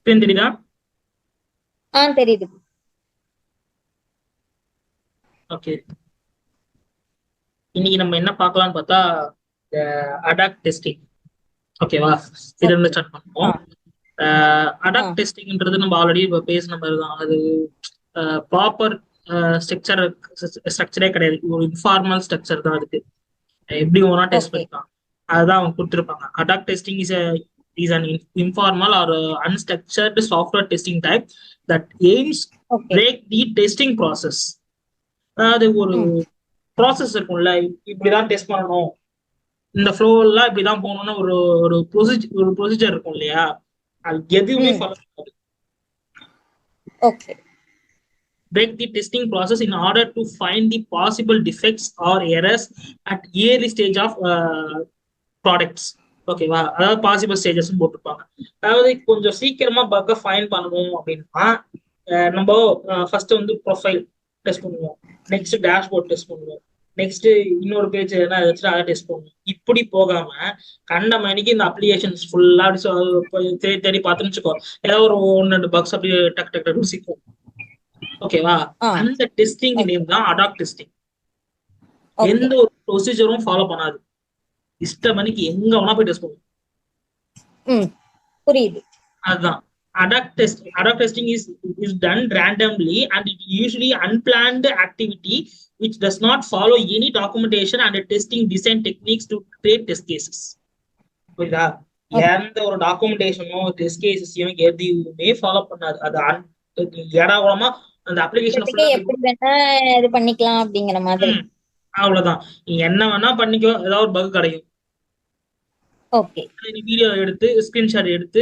Screen தெரியுதா? தெரியுது. Okay. இன்னைக்கு நம்ம என்ன பார்க்கலாம்னு பார்த்தா அடாப்ட் டெஸ்டிங். ஓகேவா? இது ஓகே. இருந்து ஸ்டார்ட் பண்ணுவோம். அடாப்ட் டெஸ்டிங்ன்றது நம்ம ஆல்ரெடி பேசின மாதிரி தான். அது ப்ராப்பர் ஸ்ட்ரக்சரே கிடையாது. ஒரு இன்ஃபார்மல் ஸ்ட்ரக்சர் தான் அதுக்கு. எப்படி வேணா டெஸ்ட் ஓகே. பண்ணிக்கலாம். அதுதான் அவங்க கொடுத்துருப்பாங்க. அடாப்ட் testing is an informal or unstructured software testing type that aims okay. break the testing process. அதாவது ஒரு ப்ராசஸ் இருக்கும்ல, இப்படிதான் டெஸ்ட் பண்ணணும், இந்த ஃப்ளோ எல்லாம் இப்படிதான் போகணும்னு ஒரு ஒரு ப்ரொசீஜர் இருக்கும் இல்லையா, அது எதுவுமே ஃபாலோ பண்ணாது. Okay. Break the testing process in order to find the possible defects or errors at early stage of products. ஓகேவா? அதாவது பாசிபிள் ஸ்டேஜஸ் போட்டிருப்பாங்க. அதாவது கொஞ்சம் சீக்கிரமா பக்கை ஃபைண்ட் பண்ணணும் அப்படின்னா நம்ம ஃபர்ஸ்ட் வந்து ப்ரொஃபைல் டெஸ்ட் பண்ணுவோம், நெக்ஸ்ட் டேஷ்போர்ட் டெஸ்ட் பண்ணுவோம், நெக்ஸ்ட் இன்னொரு பேஜ் என்ன வச்சுட்டு அதை டெஸ்ட் பண்ணுவோம். இப்படி போகாம கண்ட மணிக்கு இந்த அப்ளிகேஷன்ஸ் ஃபுல்லா தேடி தேடி பார்த்துன்னு வச்சுக்கோ, ஏதாவது ஒரு 1-2 பக்ஸ் அப்படியே டக் டக் டக் சிக்கும். ஓகேவா? அந்த டெஸ்டிங் நேம் தான் அடாப்ட் டெஸ்டிங். எந்த ஒரு ப்ரொசீஜரும் ஃபாலோ பண்ணாது. இஷ்டமணிக்கு எங்க வேணா போய் டெஸ்ட் பண்ணுவோம். புரியுது. அதுதான் Adapt testing is done randomly and it usually unplanned activity which does not follow any documentation and testing design techniques to create test cases. புரியுதா? எந்த ஒரு டாக்குமெண்டேஷனோ டெஸ்ட் கேசஸையும் எதுவுமே ஃபாலோ பண்ணாது. அது ஏடாகுளமா அந்த அப்ளிகேஷன் எப்படி வேணா இது பண்ணிக்கலாம் அப்படிங்கிற மாதிரி. அவ்வளவுதான். நீ என்ன வேணா பண்ணிக்கோ, ஏதாவது ஒரு பக் கிடைக்கும். ஓகே. வீடியோ எடுத்து ஸ்கிரீன்ஷாட் எடுத்து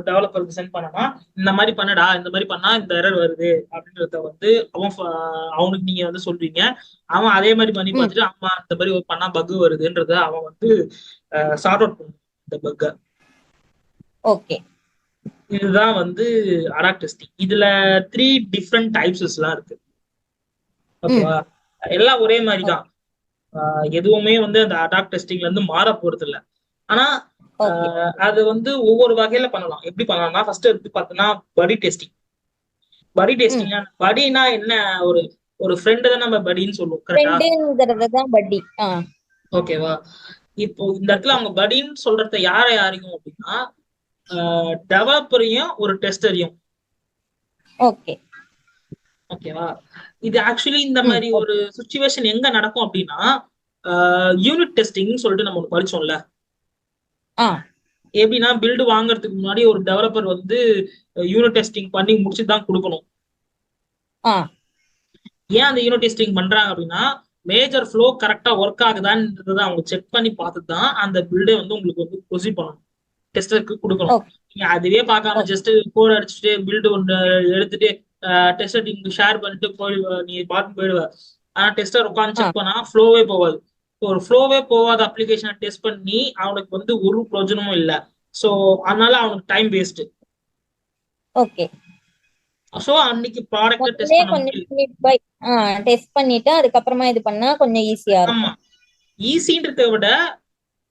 டெவலப்பருக்கு சென்ட் பண்ணனா, இந்த மாதிரி பண்ணடா, இந்த மாதிரி பண்ணா இந்த எரர் வருது அப்படின்றத வந்து அவனுக்கு நீங்க வந்து சொல்றீங்க. அவன் அதே மாதிரி பண்ணி பார்த்துட்டு அம்மா இந்த மாதிரி பண்ணா பக் வருதுன்றத அவன் வந்து சார்ட் அவுட் பண்ணுவான் இந்த பக்கை. ஓகே. இதுதான் வந்து அடாப்ட் டெஸ்டிங். இதுல 3 டிஃப்ரெண்ட் டைப்ஸ் எல்லாம் இருக்கு. ஓகேவா? எல்லாம் ஒரே மாதிரி தான். எதுவுமே வந்து அந்த அடாப்ட் டெஸ்டிங்ல இருந்து மாற போறது இல்லை. ஆனா அது வந்து ஒவ்வொரு வகையில பண்ணலாம். எப்படி பண்ணலாம்னா, ஃபர்ஸ்ட் எடுத்து பார்த்தோம்னா படி டெஸ்டிங். படி டெஸ்டிங் படினா என்ன, ஒரு ஒரு ஃப்ரெண்ட் தான் நம்ம படின்னு சொல்லுவோம். கரெக்டா? ஓகேவா? இப்போ இந்த இடத்துல அவங்க படின்னு சொல்றத யாரையும் அப்படின்னா டெவலப்பரையும் ஒரு டெஸ்டரையும். ஓகேவா? இது ஆக்சுவலி இந்த மாதிரி ஒரு சிச்சுவேஷன் எங்க நடக்கும் அப்படின்னா, யூனிட் டெஸ்டிங் சொல்லிட்டு நம்ம ஒன்று படிச்சோம்ல. எப்படின்னா, பில்டு வாங்குறதுக்கு முன்னாடி ஒரு டெவலப்பர் வந்து யூனிட் டெஸ்டிங் பண்ணி முடிச்சுட்டு தான் கொடுக்கணும். ஏன் அந்த யூனிட் டெஸ்டிங் பண்றாங்க அப்படின்னா, மேஜர் ஃப்ளோ கரெக்டா ஒர்க் ஆகுதான்றத அவங்க செக் பண்ணி பார்த்துட்டு தான் அந்த பில்டை வந்து உங்களுக்கு வந்து ப்ரொசீட் பண்ணணும், டெஸ்டருக்கு கொடுக்கணும். நீங்க அதுவே பார்க்காம ஜஸ்ட் கோட் அடிச்சுட்டு பில்டு ஒன்று எடுத்துட்டு டெஸ்டர் நீங்க ஷேர் பண்ணிட்டு நீ பார்த்து போயிடுவ. ஆனா டெஸ்டர் உட்காந்து செக் பண்ணா ஃப்ளோவே போகாது. ஒரு ஃப்ளோவே போகாத அப்ளிகேஷனை டெஸ்ட் பண்ணி அவனுக்கு வந்து ஒரு பிரயோஜனமும் இல்லை. சோ அதனால அவனுக்கு டைம் வேஸ்ட். ஓகே. சோ அன்னைக்கு ப்ராடக்ட் டெஸ்ட் பண்ணிட்டு அதுக்கப்புறமா இது பண்ணா கொஞ்சம் ஈஸியா இருக்கும். ஆமா, ஈஸின்றதை விட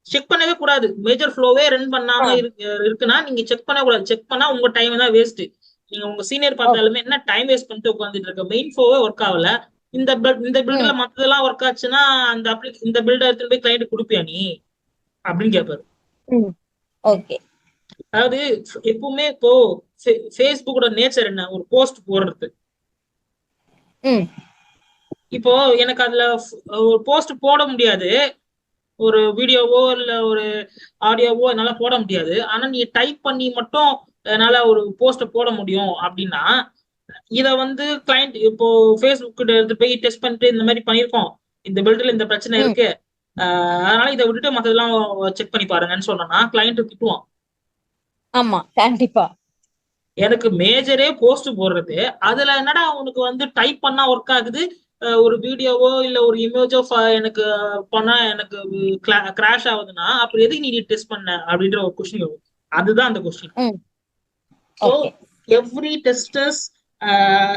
செக் பண்ணவே கூடாது. மேஜர் ஃப்ளோவே ரன் பண்ணாம இருக்குன்னா நீங்க செக் பண்ண கூடாது. செக் பண்ணா உங்க டைம் தான் வேஸ்ட். நீங்க உங்க சீனியர் பார்த்தாலுமே என்ன டைம் வேஸ்ட் பண்ணிட்டு உட்காந்துட்டு இருக்க, மெயின் ஃப்ளோவே ஒர்க் ஆகல, இந்த பில்டர்ல மத்ததெல்லாம் ஒர்க் ஆச்சுன்னா இந்த பில்டர் எடுத்துட்டு போய் கிளைண்ட் கொடுப்பியா நீ அப்படின்னு கேட்பாரு. ஓகே. அதாவது எப்பவுமே இப்போ ஃபேஸ்புக்கோட நேச்சர் என்ன, ஒரு போஸ்ட் போடுறது. இப்போ எனக்கு அதுல ஒரு போஸ்ட் போட முடியாது, ஒரு வீடியோவோ இல்ல ஒரு ஆடியோவோ என்னால போட முடியாது. ஆனா நீ டைப் பண்ணி மட்டும் என்னால ஒரு போஸ்ட் போட முடியும் அப்படின்னா, இத வந்து கிளைண்ட் இப்போ ஃபேஸ்புக் எடுத்து போய் டெஸ்ட் பண்ணிட்டு இந்த மாதிரி பண்ணிருக்கோம், இந்த பில்டர்ல இந்த பிரச்சனை இருக்கு, அதனால இதை விட்டுட்டு மத்ததெல்லாம் செக் பண்ணி பாருங்கன்னு சொன்னா கிளைண்ட் திட்டுவான். ஆமா, கண்டிப்பா. எனக்கு மேஜரே போஸ்ட் போடுறது, அதுல என்னடா உனக்கு வந்து டைப் பண்ணா ஒர்க் ஆகுது, ஒரு வீடியோவோ இல்ல ஒரு இமேஜோ எனக்கு பண்ணா எனக்கு கிராஷ் ஆகுதுன்னா அப்புறம் எதுக்கு நீ டெஸ்ட் பண்ண அப்படின்ற ஒரு கொஸ்டின் வரும். அதுதான் அந்த question. So every testers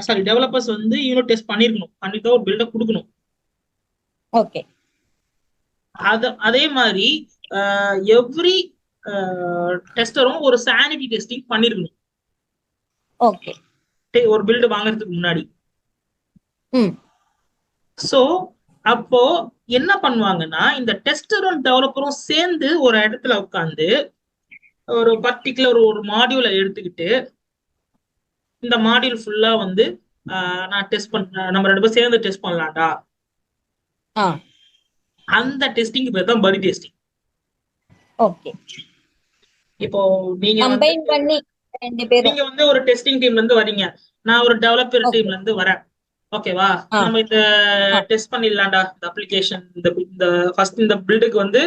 sorry developers வந்து யூனிட் டெஸ்ட் பண்ணிருக்கணும், பண்ணிட்டு ஒரு பில்டப் கொடுக்கணும். ஓகே. அதே மாதிரி எவ்ரி டெஸ்டரும் ஒரு சானிட்டி டெஸ்டிங் பண்ணிருக்கணும். ஓகே. ஒரு பில்டு வாங்குறதுக்கு முன்னாடி. ம். சோ அப்போ என்ன பண்ணுவாங்கன்னா, இந்த டெஸ்டரும் டெவலப்பரும் சேர்ந்து ஒரு இடத்துல உட்காந்து ஒரு பர்டிகுலர் ஒரு மாடியூலை எடுத்துக்கிட்டு இந்த மாடியூல் ஃபுல்லா வந்து நான் டெஸ்ட் பண்றேன், நம்ம 2 பேரும் சேர்ந்து டெஸ்ட் பண்ணலாம்டா. அந்த டெஸ்டிங் பேர் தான் படி டெஸ்டிங். ஓகே. இப்போ நீங்க கம்பைன் பண்ணி 2 பேரும் நீங்க வந்து ஒரு டெஸ்டிங் டீம்ல இருந்து வரீங்க, நான் ஒரு டெவலப்பர் டீம்ல இருந்து வரேன். ஓகேவா? நம்ம இந்த டெஸ்ட் பண்ணிடலாம்டா இந்த அப்ளிகேஷன், இந்த ஃபர்ஸ்ட் இந்த பில்டுக்கு வந்து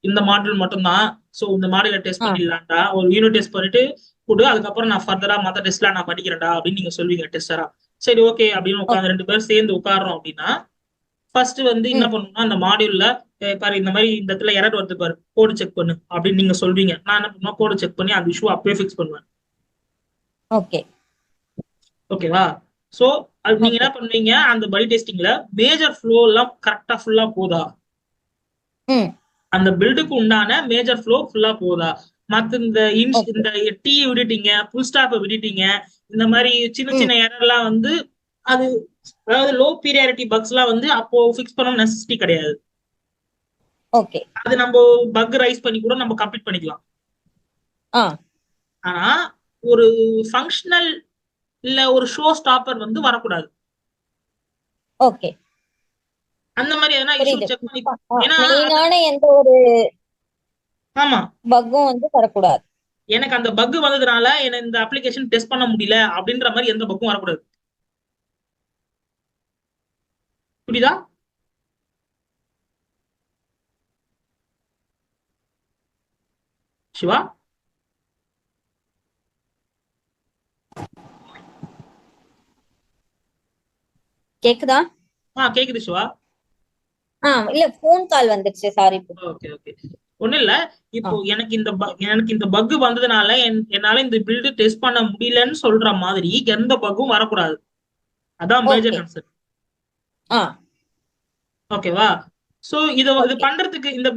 இந்த மாடியூல் மட்டும் தான். சோ இந்த மாடியூல டெஸ்ட் பண்ணிடலாம்டா, ஒரு யூனிட் டெஸ்ட் பண்ணிட்டு கொடு, அதுக்கப்புறம் நான் ஃபர்தரா மத்த டெஸ்ட்லாம் நான் படிக்கிறேன்டா அப்படின்னு நீங்க சொல்வீங்க டெஸ்டரா. சரி ஓகே அப்படின்னு உட்காந்து 2 பேரும் சேர்ந்து உட்காடுறோம் அப்படின்னா, ஃபர்ஸ்ட் வந்து என்ன பண்ணணும்னா அந்த மாடியூல்ல பாரு இந்த மாதிரி இந்த இடத்துல எரர் வருது பாரு, கோடு செக் பண்ணு அப்படின்னு நீங்க சொல்வீங்க. நான் என்ன பண்ணுவேன், கோடு செக் பண்ணி அந்த இஷ்யூ அப்பவே ஃபிக்ஸ் பண்ணுவேன். ஓகே. ஓகேவா? சோ அது நீங்க என்ன பண்ணுவீங்க, அந்த படி டெஸ்டிங்ல மேஜர் ஃப்ளோ எல்லாம் கரெக்டா ஃபுல்லா போதா, அந்த பில்டுக்கு உண்டான மேஜர் ஃப்ளோ ஃபுல்லா போதா, மத்த இந்த இந்த டி விட்டுட்டீங்க, ஃபுல் ஸ்டாப் விட்டுட்டீங்க, இந்த மாதிரி சின்ன சின்ன எரர்லாம் வந்து அது அதாவது லோ பீரியாரிட்டி பக்ஸ் எல்லாம் வந்து அப்போ ஃபிக்ஸ் பண்ண நெசசிட்டி கிடையாது. ஓகே. அது நம்ம பக் ரைஸ் பண்ணி கூட நம்ம கம்ப்ளீட் பண்ணிக்கலாம். ஆனா ஒரு ஃபங்க்ஷனல் இல்ல ஒரு ஷோ ஸ்டாப்பர் வந்து வரக்கூடாது. ஓகே. அந்த மாதிரி எதனா இஷ்யூ செக் பண்ணி, ஏன்னா மெயினான எந்த ஒரு ஆமா பக்கும் வந்து வரக்கூடாது. எனக்கு அந்த பக் வந்ததுனால என்ன இந்த அப்ளிகேஷன் டெஸ்ட் பண்ண முடியல அப்படின்ற மாதிரி எந்த பக்கும் வரக்கூடாது. புரியுதா? சிவா கேக்குதா? கேக்குது சிவா. இல்ல போன் கால் வந்துருச்சு, சாரி. ஓகே ஓகே, ஒண்ணும் இல்ல. இப்போ எனக்கு இந்த பக் வந்ததுனால என்னால இந்த பில்டு டெஸ்ட் பண்ண முடியலன்னு சொல்ற மாதிரி எந்த பக்கும் வரக்கூடாது. அதான் மேஜர் கன்சர்ன். ஓகேவா? சோ இது பண்றதுக்கு இந்த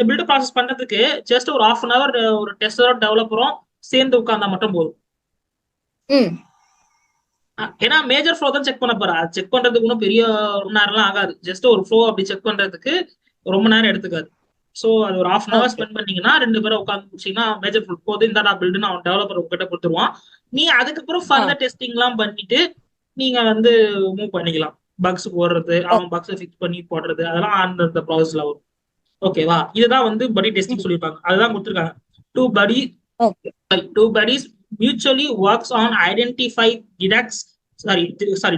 பில்டு ப்ராசஸ் பண்றதுக்கு ஜஸ்ட் ஒரு 1/2 hour ஒரு டெஸ்டரும் டெவலப்பரும் சேர்ந்து உட்கார்ந்தா மட்டும் போதும். ஏன்னா மேஜர் ஃப்ளோ தான் செக் பண்ண போறா, செக் பண்றதுக்கு ஒன்றும் பெரிய ரொம்ப நேரம்லாம் ஆகாது. ஜஸ்ட் ஒரு ஃப்ளோ அப்படி செக் பண்றதுக்கு ரொம்ப நேரம் எடுத்துக்காது. சோ அது ஒரு 1/2 hour ஸ்பெண்ட் பண்ணீங்கன்னா 2 பேரும் உட்காந்து முடிச்சீங்கன்னா மேஜர் ஃப்ளோ போது இந்த பில்டுன்னு அவன் டெவலப்பர் உங்ககிட்ட கொடுத்துருவான். நீங்க அதுக்கப்புறம் ஃபர்தர் டெஸ்டிங் எல்லாம் பண்ணிட்டு நீங்க வந்து மூவ் பண்ணிக்கலாம். பக்ஸ் போடுறது, அவன் பக்ஸ் ஃபிக்ஸ் பண்ணி போடுறது, அதெல்லாம் அந்த ப்ராசஸ்ல வரும். ஓகேவா? இதுதான் வந்து படி டெஸ்டிங் சொல்லியிருப்பாங்க, அதுதான் கொடுத்துருக்காங்க. Two buddies mutually works on identify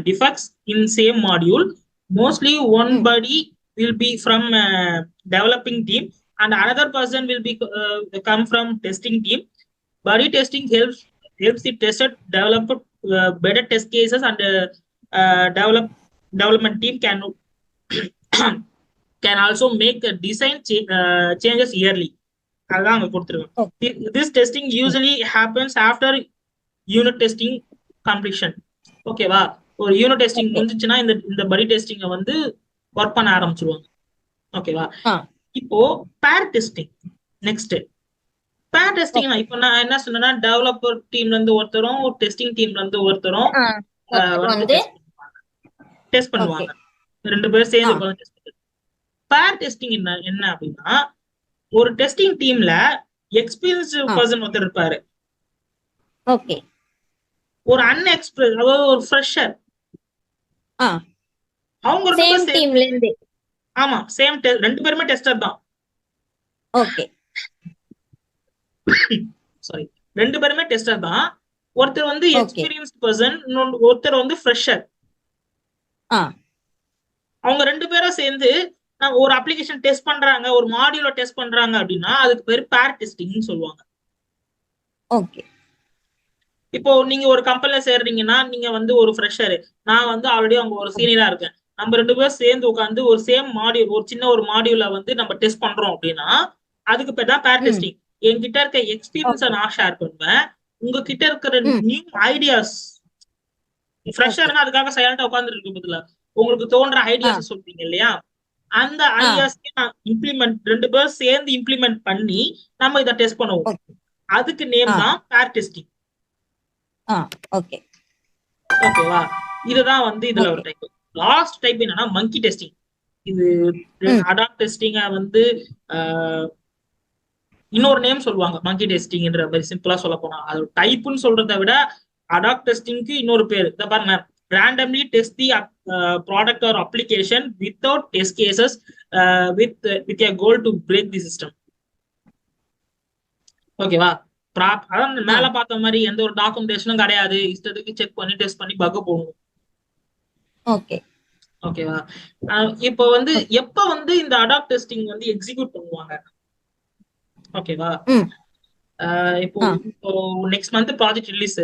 defects in same module. Mostly one buddy will be from developing team and another person will be come from testing team. Buddy testing helps the tester develop better test cases and development team can also make design changes yearly. அதான் அங்க கொடுத்துருக்கோம். This testing usually happens after unit testing completion. ஓகேவா? ஒரு unit testing முடிஞ்சிச்சுன்னா இந்த படி டெஸ்டிங்க வந்து work பண்ண ஆரம்பிச்சிருவாங்க. ஓகேவா? இப்போ பேர் டெஸ்டிங் நெக்ஸ்ட். பேர் டெஸ்டிங் இப்போ நான் என்ன சொன்னேன்னா, டெவலப்பர் டீம்ல இருந்து ஒருத்தரும் டெஸ்டிங் டீம்ல இருந்து ஒருத்தரும் டெஸ்ட் பண்ணுவாங்க. 2 பேரும் சேர்ந்து டெஸ்ட் பண்ணுவாங்க. பேர் டெஸ்டிங் என்ன அப்படின்னா, ஒரு டெஸ்டிங் டீம்ல எக்ஸ்பீரியன்ஸ்டு பர்சன் ஒருத்தர் இருப்பாரு. ஓகே. ஒரு அன்எக்ஸ்பீரியன்ஸ், அதாவது ஒரு ஃப்ரெஷர். அவங்க சேம் டீம்ல இருந்து. ஆமா, சேம் 2 பேருமே டெஸ்டர் தான். ஓகே. சாரி, 2 பேருமே டெஸ்டர் தான். ஒருத்தர் வந்து எக்ஸ்பீரியன்ஸ்டு பர்சன், ஒருத்தர் வந்து ஃப்ரெஷர். அவங்க 2 பேரும் சேர்ந்து ஒரு அப்ளிகேஷன் டெஸ்ட் பண்றாங்க, ஒரு மாடியூல டெஸ்ட் பண்றாங்க அப்படின்னா அதுக்கு பேர் பேர் டெஸ்டிங்னு சொல்லுவாங்க. ஓகே. இப்போ நீங்க ஒரு கம்பெனில சேர்றீங்கன்னா, நீங்க வந்து ஒரு ஃப்ரெஷர், நான் வந்து ஆல்ரெடி அவங்க ஒரு சீனியரா இருக்கேன். நம்ம 2 பேரும் சேர்ந்து உட்காந்து ஒரு சேம் மாடியூல், ஒரு சின்ன ஒரு மாடியூல வந்து நம்ம டெஸ்ட் பண்றோம் அப்படின்னா அதுக்கு பேர் தான் பேர் டெஸ்டிங். என்கிட்ட இருக்க எக்ஸ்பீரியன்ஸை நான் ஷேர் பண்ணுவேன், உங்ககிட்ட இருக்கிற நியூ ஐடியாஸ். ஃப்ரெஷர்னா அதுக்காக சைலண்டா உட்கார்ந்து இருக்க பதிலா உங்களுக்கு தோன்ற ஐடியாஸ் சொல்றீங்க இல்லையா, அந்த ஐடியாஸ்க்கு நான் இம்ப்ளிமெண்ட் 2 பேரும் சேர்ந்து இம்ப்ளிமெண்ட் பண்ணி நம்ம இதை டெஸ்ட் பண்ணுவோம். அதுக்கு நேம் தான் பேர் டெஸ்டிங். ஓகே ஓகேவா? இதுதான் வந்து இதுல ஒரு ஓகே டைப். லாஸ்ட் டைப் என்னன்னா மங்கி டெஸ்டிங். இது அடாப்ட் டெஸ்டிங்க வந்து இன்னொரு நேம் சொல்லுவாங்க மங்கி டெஸ்டிங்ன்ற மாதிரி. சிம்பிளா சொல்ல போனா அது டைப்னு சொல்றதை விட அடாப்ட் டெஸ்டிங்க்கு இன்னொரு பேர் இத பாருங்க. randomly test the product or application without test cases with a goal to break the system. ஓகேவா? அதான் மேல பார்த்த மாதிரி எந்த ஒரு டாக்குமெண்டேஷனும் கிடையாது. இஷ்டத்துக்கு செக் பண்ணி டெஸ்ட் பண்ணி பக் போடணும். ஓகே ஓகேவா? இப்போ வந்து எப்ப வந்து இந்த அடாப்ட் டெஸ்டிங் வந்து எக்ஸிக்யூட் பண்ணுவாங்க? ஓகேவா? இப்போ next month project release.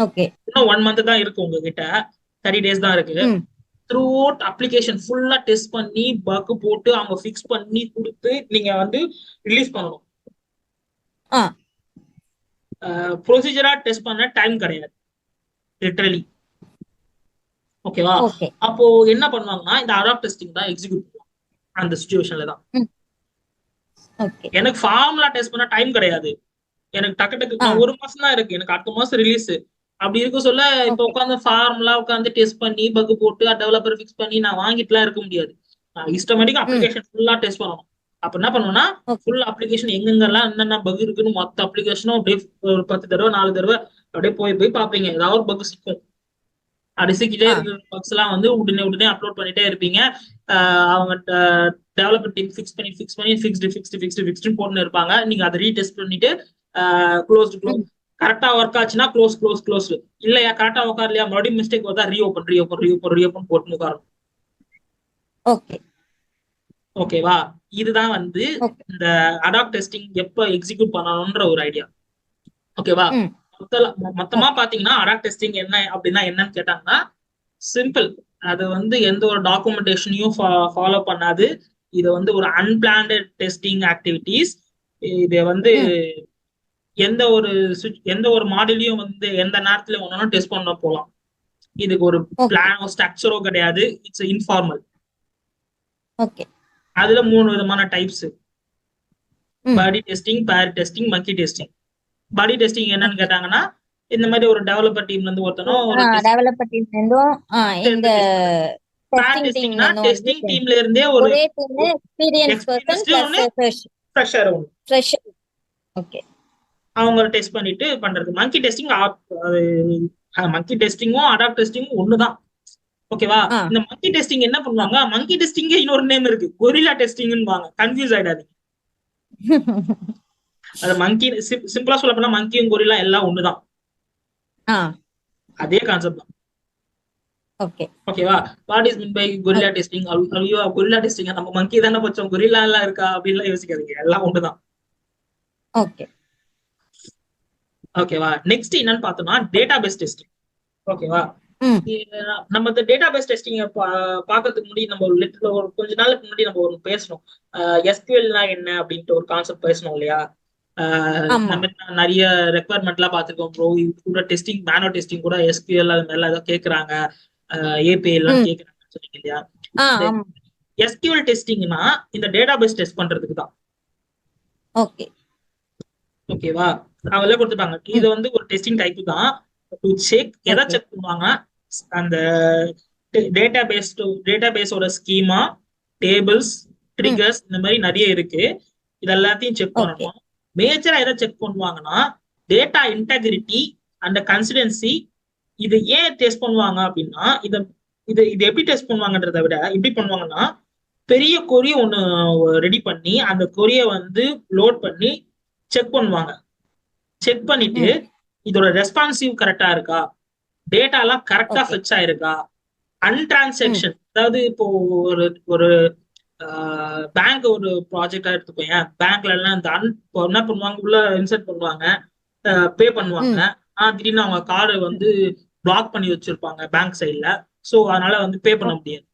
Okay இன்னும் 1 month தான் இருக்கு உங்ககிட்ட. 30 days தான் இருக்கு. த்ரூ அவுட் அப்ளிகேஷன் ஃபுல்லா டெஸ்ட் பண்ணி பக் போட்டு அவங்க ஃபிக்ஸ் பண்ணி கொடுத்து நீங்க வந்து ரிலீஸ் பண்ணணும். ப்ரொசீஜரா டெஸ்ட் பண்ண டைம் கிடையாது லிட்டரலி. ஓகேவா? அப்போ என்ன பண்ணுவாங்கன்னா இந்த அடாப்ட் டெஸ்டிங் தான் எக்ஸிக்யூட் பண்ணுவாங்க அந்த சிச்சுவேஷன்ல தான். எனக்கு ஃபார்முலா டெஸ்ட் பண்ண டைம் கிடையாது. எனக்கு டக்கு நான் 1 மாசம் தான் இருக்கு. எனக்கு அடுத்த மாசம் ரிலீஸ். அப்படி இருக்க சொல்ல இப்ப உட்காந்து ஃபார்முலா உட்காந்து டெஸ்ட் பண்ணி பக் போட்டு டெவலப்பர் ஃபிக்ஸ் பண்ணி நான் வாங்கிட்டுலாம் இருக்க முடியாது. நான் இஷ்டமேட்டிக் அப்ளிகேஷன் ஃபுல்லா டெஸ்ட் பண்ணணும். அப்ப என்ன பண்ணுவேன்னா ஃபுல் அப்ளிகேஷன் எங்கெங்கெல்லாம் என்னென்ன பக் இருக்குன்னு மொத்த அப்ளிகேஷனும் அப்படியே ஒரு 10 தடவை 4 தடவை அப்படியே போய் பார்ப்பீங்க. ஏதாவது ஒரு பக் சிக்கும். அப்படி சிக்கிட்டே இருக்கிற பக்ஸ் எல்லாம் வந்து உடனே அப்லோட் பண்ணிட்டே இருப்பீங்க. அவங்க டெவலப்பர் டீம் ஃபிக்ஸ் பண்ணி ஃபிக்ஸ்டு போட்டுன்னு இருப்பாங்க. நீங்க அதை ரீடெஸ்ட் பண்ணிட்டு க்ளோஸ் கரெக்டா ஒர்க் ஆச்சுன்னா க்ளோஸ் இல்லையா கரெக்டா உட்காரலையா மறுபடியும் மிஸ்டேக் வந்தா ரீஓபன் போட்டு உட்காரணும். ஓகேவா? இதுதான் வந்து இந்த அடாப்ட் டெஸ்டிங் எப்ப எக்ஸிக்யூட் பண்ணணும்ன்ற ஒரு ஐடியா. ஓகேவா? மொத்தமா பாத்தீங்கன்னா அடாப்ட் டெஸ்டிங் என்ன அப்படின்னா என்னன்னு கேட்டாங்கன்னா சிம்பிள். அது வந்து எந்த ஒரு டாக்குமெண்டேஷனையும் ஃபாலோ பண்ணாது. இது வந்து ஒரு அன்பிளான்ட் டெஸ்டிங் ஆக்டிவிட்டிஸ். இது வந்து எந்த ஒரு மாடலையும் வந்து எந்த நேரத்துல ஒன்னும் டெஸ்ட் பண்ண போலாம். இதுக்கு ஒரு பிளானோ ஸ்ட்ரக்சரோ கிடையாது. It's informal. அதுல 3 விதமான டைப்ஸ்: பாடி டெஸ்டிங், பேர் டெஸ்டிங், மங்கி டெஸ்டிங். பாடி டெஸ்டிங் என்னன்னு கேட்டாங்கன்னா இந்த மாதிரி ஒரு டெவலப்பர் டீம்ல இருந்து ஒருத்தனும் டெஸ்டிங் டீம்ல இருந்தே ஒரு அவங்க டெஸ்ட் பண்ணிட்டு பண்றது. மங்கி டெஸ்டிங் மங்கி டெஸ்டிங்கும் அடாப்ட் டெஸ்டிங்கும் ஒண்ணுதான். ஓகேவா? இந்த மங்கி டெஸ்டிங் என்ன பண்ணுவாங்க? மங்கி டெஸ்டிங்கே இன்னொரு நேம் இருக்கு, கொரில்லா டெஸ்டிங்னுவாங்க. கன்ஃபியூஸ் ஆயிடாதீங்க. அது மங்கி சிம்பிளா சொல்ல போனா மங்கியும் கொரில்லா எல்லாம் ஒண்ணுதான். அதே கான்செப்ட் தான். ஓகேவா? What is mean by gorilla testing? ஐயோ கொரில்லா டெஸ்டிங் நம்ம மங்கி தானே பச்சோம், கொரில்லா எல்லாம் இருக்கா அப்படின்லாம் யோசிக்காதீங்க. எல்லாம் ஒண்ணுதான். ஓகேவா? நெக்ஸ்ட் என்னன்னு பார்த்தோம்னா டேட்டாபேஸ் டெஸ்டிங். ஓகேவா? நம்ம இந்த டேட்டாபேஸ் டெஸ்டிங் பாக்கிறதுக்கு முன்னாடி நம்ம ஒரு கொஞ்ச நாளுக்கு முன்னாடி நம்ம ஒரு பேசணும். எஸ்கியூஎல்னா என்ன அப்படின்ட்டு ஒரு கான்செப்ட் பேசணும் இல்லையா? நம்ம நிறைய ரெக்குவயர்மெண்ட் எல்லாம் பாத்துருக்கோம் ப்ரோ. கூட டெஸ்டிங், மேனோ டெஸ்டிங் கூட எஸ்கியூஎல் அது மாதிரி ஏதோ கேக்குறாங்க, ஏபிஐ எல்லாம் கேக்குறாங்கன்னு சொன்னீங்க இல்லையா? எஸ்கியூஎல் டெஸ்டிங்னா இந்த டேட்டாபேஸ் டெஸ்ட் பண்றதுக்கு தான். ஓகேவா? அவங்க எல்லாம் கொடுத்துட்டாங்க. இது வந்து ஒரு டெஸ்டிங் டைப் தான். டு செக் எதை செக் பண்ணுவாங்க? அந்த டேட்டாபேஸோட ஸ்கீமா, டேபிள்ஸ், ட்ரிகர்ஸ் இந்த மாதிரி நிறைய இருக்கு. இது எல்லாத்தையும் செக் பண்ணணும். மேஜரா எதை செக் பண்ணுவாங்கன்னா டேட்டா இன்டெகிரிட்டி அண்ட் கன்சிஸ்டன்சி. இது ஏன் டெஸ்ட் பண்ணுவாங்க அப்படின்னா இது எப்படி டெஸ்ட் பண்ணுவாங்கன்றத விட எப்படி பண்ணுவாங்கன்னா பெரிய கொரிய ஒண்ணு ரெடி பண்ணி அந்த கொரிய வந்து லோட் பண்ணி செக் பண்ணுவாங்க. செக் பண்ணிட்டு இதோட ரெஸ்பான்சிவ் கரெக்டா இருக்கா, டேட்டா எல்லாம் கரெக்டா ஃபெட்ச் ஆயிருக்கா, அன்டிரான்சாக்ஷன். அதாவது இப்போ ஒரு பேங்க் ஒரு ப்ராஜெக்டா எடுத்துக்கோங்க. பேங்க்ல எல்லாம் இந்த என்ன பண்ணுவாங்க, உள்ள இன்சர்ட் பண்ணுவாங்க, பே பண்ணுவாங்க. திடீர்னு அவங்க கார்டு வந்து பிளாக் பண்ணி வச்சிருப்பாங்க பேங்க் சைட்ல. சோ அதனால வந்து பே பண்ண முடியாது.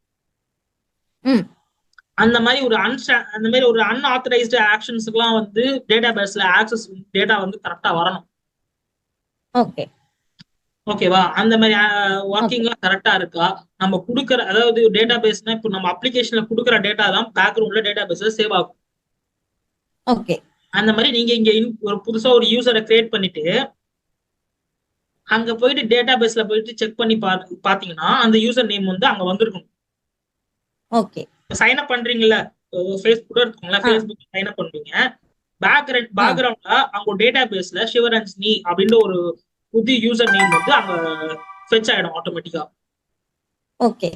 அந்த மாதிரி ஒரு அன்ஆத்தரைஸ்டு ஆக்ஷன்ஸ்க்குலாம் வந்து டேட்டாபேஸ்ல ஆக்சஸ் டேட்டா வந்து கரெக்டா வரணும். ஓகேவா? அந்த மாதிரி ஒர்க்கிங்லாம் கரெக்டா இருக்கா, நம்ம குடுக்கற அதாவது டேட்டாபேஸ்னா இப்போ நம்ம அப்ளிகேஷன்ல குடுக்குற டேட்டா தான் பேக்ரவுண்ட்ல டேட்டாபேஸ்ல சேவ் ஆகும். அந்த மாதிரி நீங்க இங்க ஒரு புதுசா ஒரு யூசரை கிரியேட் பண்ணிட்டு அங்க போயிட்டு டேட்டா பேஸ்ல போயிட்டு செக் பண்ணி பாத்தீங்கன்னா அந்த யூசர் நேம் வந்து அங்க வந்திருக்கும். ஓகே. சைன் அப் பண்றீங்கல்ல, ஃபேஸ்புக் எடுத்துக்கோங்களேன், ஃபேஸ்புக் சைன் அப் பண்ணுவீங்க. பேக்ரவுண்ட்ல அவங்க டேட்டா பேஸ்ல சிவரஞ்சனி அப்படின்ற ஒரு புதிய யூசர் நேம் வந்து அங்க ஃபெட்ச் ஆயிடும் ஆட்டோமேட்டிக்கா. ஓகே.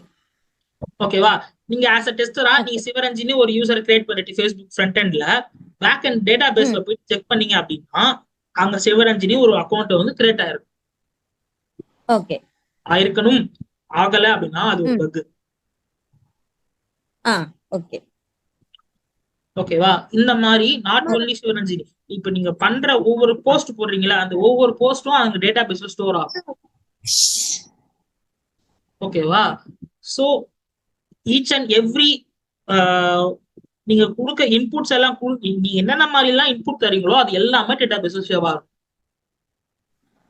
ஓகேவா? நீங்க ஆஸ் அ டெஸ்டரா நீங்க சிவரஞ்சினி ஒரு யூசர் கிரியேட் பண்ணிட்டு ஃபேஸ்புக் ஃப்ரண்ட் எண்ட்ல பேக் அண்ட் டேட்டா பேஸ்ல போய் செக் பண்ணீங்க அப்படின்னா அங்க சிவரஞ்சினி ஒரு அக்கௌண்ட் வந்து கிரியேட் ஆயிருக்கும். ஓகே. ஆயிருக்கணும், ஆகல அப்படின்னா அது ஒரு பக். ஓகே. ஓகேவா? இந்த மாதிரி நாட் ஒன்லி சிவரஞ்சினி, இப்ப நீங்க பண்ற ஒவ்வொரு போஸ்ட் போடுறீங்களா அந்த ஒவ்வொரு போஸ்டும் அங்க டேட்டா பேஸ்ல ஸ்டோர் ஆகும். ஓகேவா? சோ ஈச் அண்ட் எவ்ரி நீங்க கொடுக்க இன்புட்ஸ் எல்லாம் நீங்க என்னென்ன மாதிரி எல்லாம் இன்புட் தரீங்களோ அது எல்லாமே டேட்டா பேஸ்ல சேவ் ஆகும்.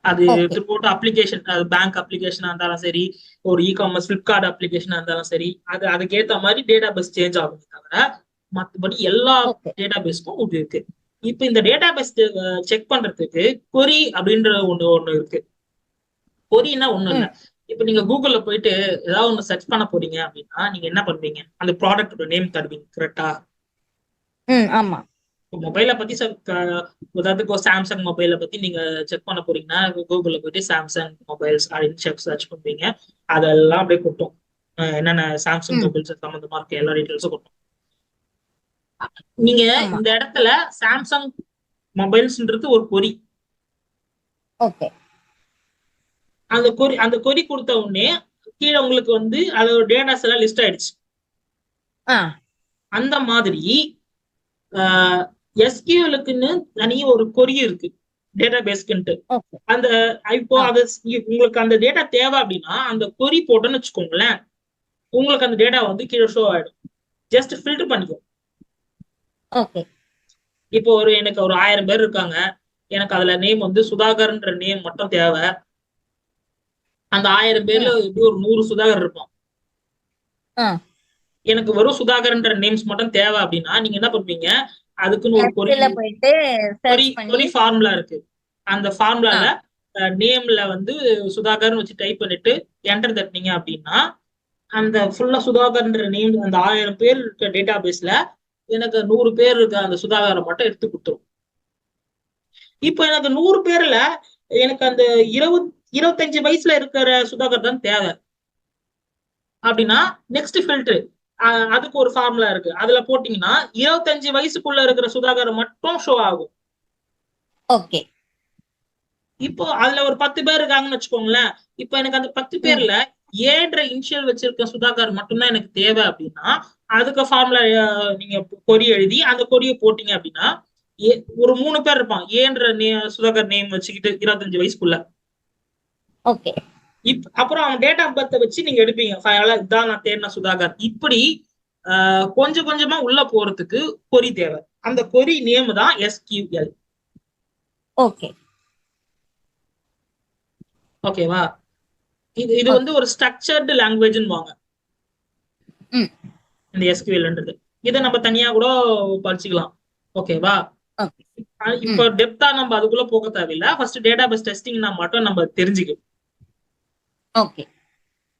அது த்ரூஅவுட் அப்ளிகேஷன், அது பேங்க் அப்ளிகேஷனா இருந்தாலும் சரி, ஒரு இ-காமர்ஸ் ஃபிளிப்கார்ட் அப்ளிகேஷனா இருந்தாலும் சரி, அது அதுக்கேற்ற மாதிரி டேட்டா பேஸ் சேஞ்ச் ஆகும். தவிர மற்றபடி எல்லா டேட்டா பேஸ்க்கும் இது இருக்கு. இப்ப இந்த டேட்டா பேஸ் செக் பண்றதுக்கு கொரி அப்படின்ற ஒண்ணு இருக்கு. கொரினா ஒண்ணும் இல்லை. இப்ப நீங்க கூகுள்ல போயிட்டு ஏதாவது ஒண்ணு சர்ச் பண்ண போறீங்க அப்படின்னா நீங்க என்ன பண்ணுவீங்க, அந்த ப்ராடக்டோட நேம் தருவீங்க, கரெக்டா? ஆமா. மொபைலை பத்தி உதாரணத்துக்கு சாம்சங் மொபைலை பத்தி நீங்க செக் பண்ண போறீங்கன்னா கூகுள்ல போயிட்டு சாம்சங் மொபைல்ஸ் அப்படின்னு சர்ச் பண்ணுவீங்க. அதெல்லாம் அப்படியே கொட்டும், என்னென்ன சாம்சங் மொபைல்ஸ் சம்பந்தமா இருக்க எல்லா டீட்டெயில்ஸும் கொட்டும். நீங்க இந்த இடத்துல சாம்சங் மொபைல்ஸ்ன்றது ஒரு கொரி. ஓகே. அந்த கொரி கொடுத்த உடனே கீழே உங்களுக்கு வந்து அதோட டேட்டாஸ் எல்லாம் லிஸ்ட் ஆயிடுச்சு. அந்த மாதிரி எஸ்கியூஎலுக்குன்னு தனி ஒரு கொரி இருக்கு டேட்டா பேஸ்க்குன்ட்டு. அந்த இப்போ அது உங்களுக்கு அந்த டேட்டா தேவை அப்படின்னா அந்த கொரி போட்டோன்னு வச்சுக்கோங்களேன், உங்களுக்கு அந்த டேட்டா வந்து கீழே ஷோ ஆயிடும். ஜஸ்ட் ஃபில்டர் பண்ணிக்கும். இப்போ எனக்கு ஒரு 1000 பேர் இருக்காங்க, எனக்கு அதுல நேம் வந்து சுதாகர்ன்ற நேம் மட்டும் தேவை. அந்த 1000 பேர்ல எப்படி ஒரு 100 சுதாகர் இருப்பான். எனக்கு வெறும் சுதாகர்ன்ற நேம்ஸ் மட்டும் தேவை அப்படின்னா நீங்க என்ன பண்ணுவீங்க, அதுக்குன்னு ஒரு கொரி ஃபார்முலா இருக்கு. அந்த ஃபார்முலால நேம்ல வந்து சுதாகர்னு வச்சு டைப் பண்ணிட்டு என்டர் தட்டினீங்க அப்படின்னா அந்த ஃபுல்லா சுதாகர்ன்ற நேம் அந்த 1000 பேர் இருக்க டேட்டா பேஸ்ல எனக்கு 100 பேர் இருக்க அந்த சுதாகரை மட்டும் எடுத்து கொடுத்துரும். இப்போ எனக்கு 100 பேர்ல எனக்கு அந்த 25 வயசுல இருக்கிற சுதாகர் தான் தேவை அப்படின்னா நெக்ஸ்ட் ஃபில்டர், அதுக்கு ஒரு ஃபார்முலா இருக்கு. அதுல போட்டீங்கன்னா 25 வயசுக்குள்ள இருக்கிற சுதாகர் மட்டும் ஷோ ஆகும். ஓகே. இப்போ அதுல ஒரு 10 பேர் இருக்காங்கன்னு வச்சுக்கோங்களேன், இப்போ எனக்கு அந்த 10 பேர்ல ஏன்ற இனிஷியல் வச்சிருக்க சுதாகர் மட்டும்தான் எனக்கு தேவை அப்படின்னா அதுக்கு ஃபார்முலா நீங்க கொரி எழுதி அந்த கொரியை போட்டீங்க அப்படின்னா ஒரு 3 பேர் இருப்பான் ஏன்ற சுதாகர் நேம் வச்சுக்கிட்டு 25 வயசுக்குள்ள. ஓகே. அப்புறம் அவன் டேட் ஆஃப் பர்த் வச்சு நீங்க எடுப்பீங்க, இதான் நான் தேடின சுதாகர். இப்படி கொஞ்சம் கொஞ்சமா உள்ள போறதுக்கு கொரி தேவை. அந்த கொரி நேம் தான் எஸ்கியூஎல். ஓகே. ஓகேவா? இது வந்து ஒரு ஸ்ட்ரக்சர்டு லாங்குவேஜ்னு வாங்க இந்த எஸ்கியூஎல்ன்றது. இதை நம்ம தனியா கூட படிச்சுக்கலாம். ஓகேவா? இப்போ டெப்தா நம்ம அதுக்குள்ள போக தேவையில்லை. ஃபர்ஸ்ட் டேட்டா பேஸ் டெஸ்டிங்னா மட்டும் நம்ம தெரிஞ்சுக்கணும். ஓகே.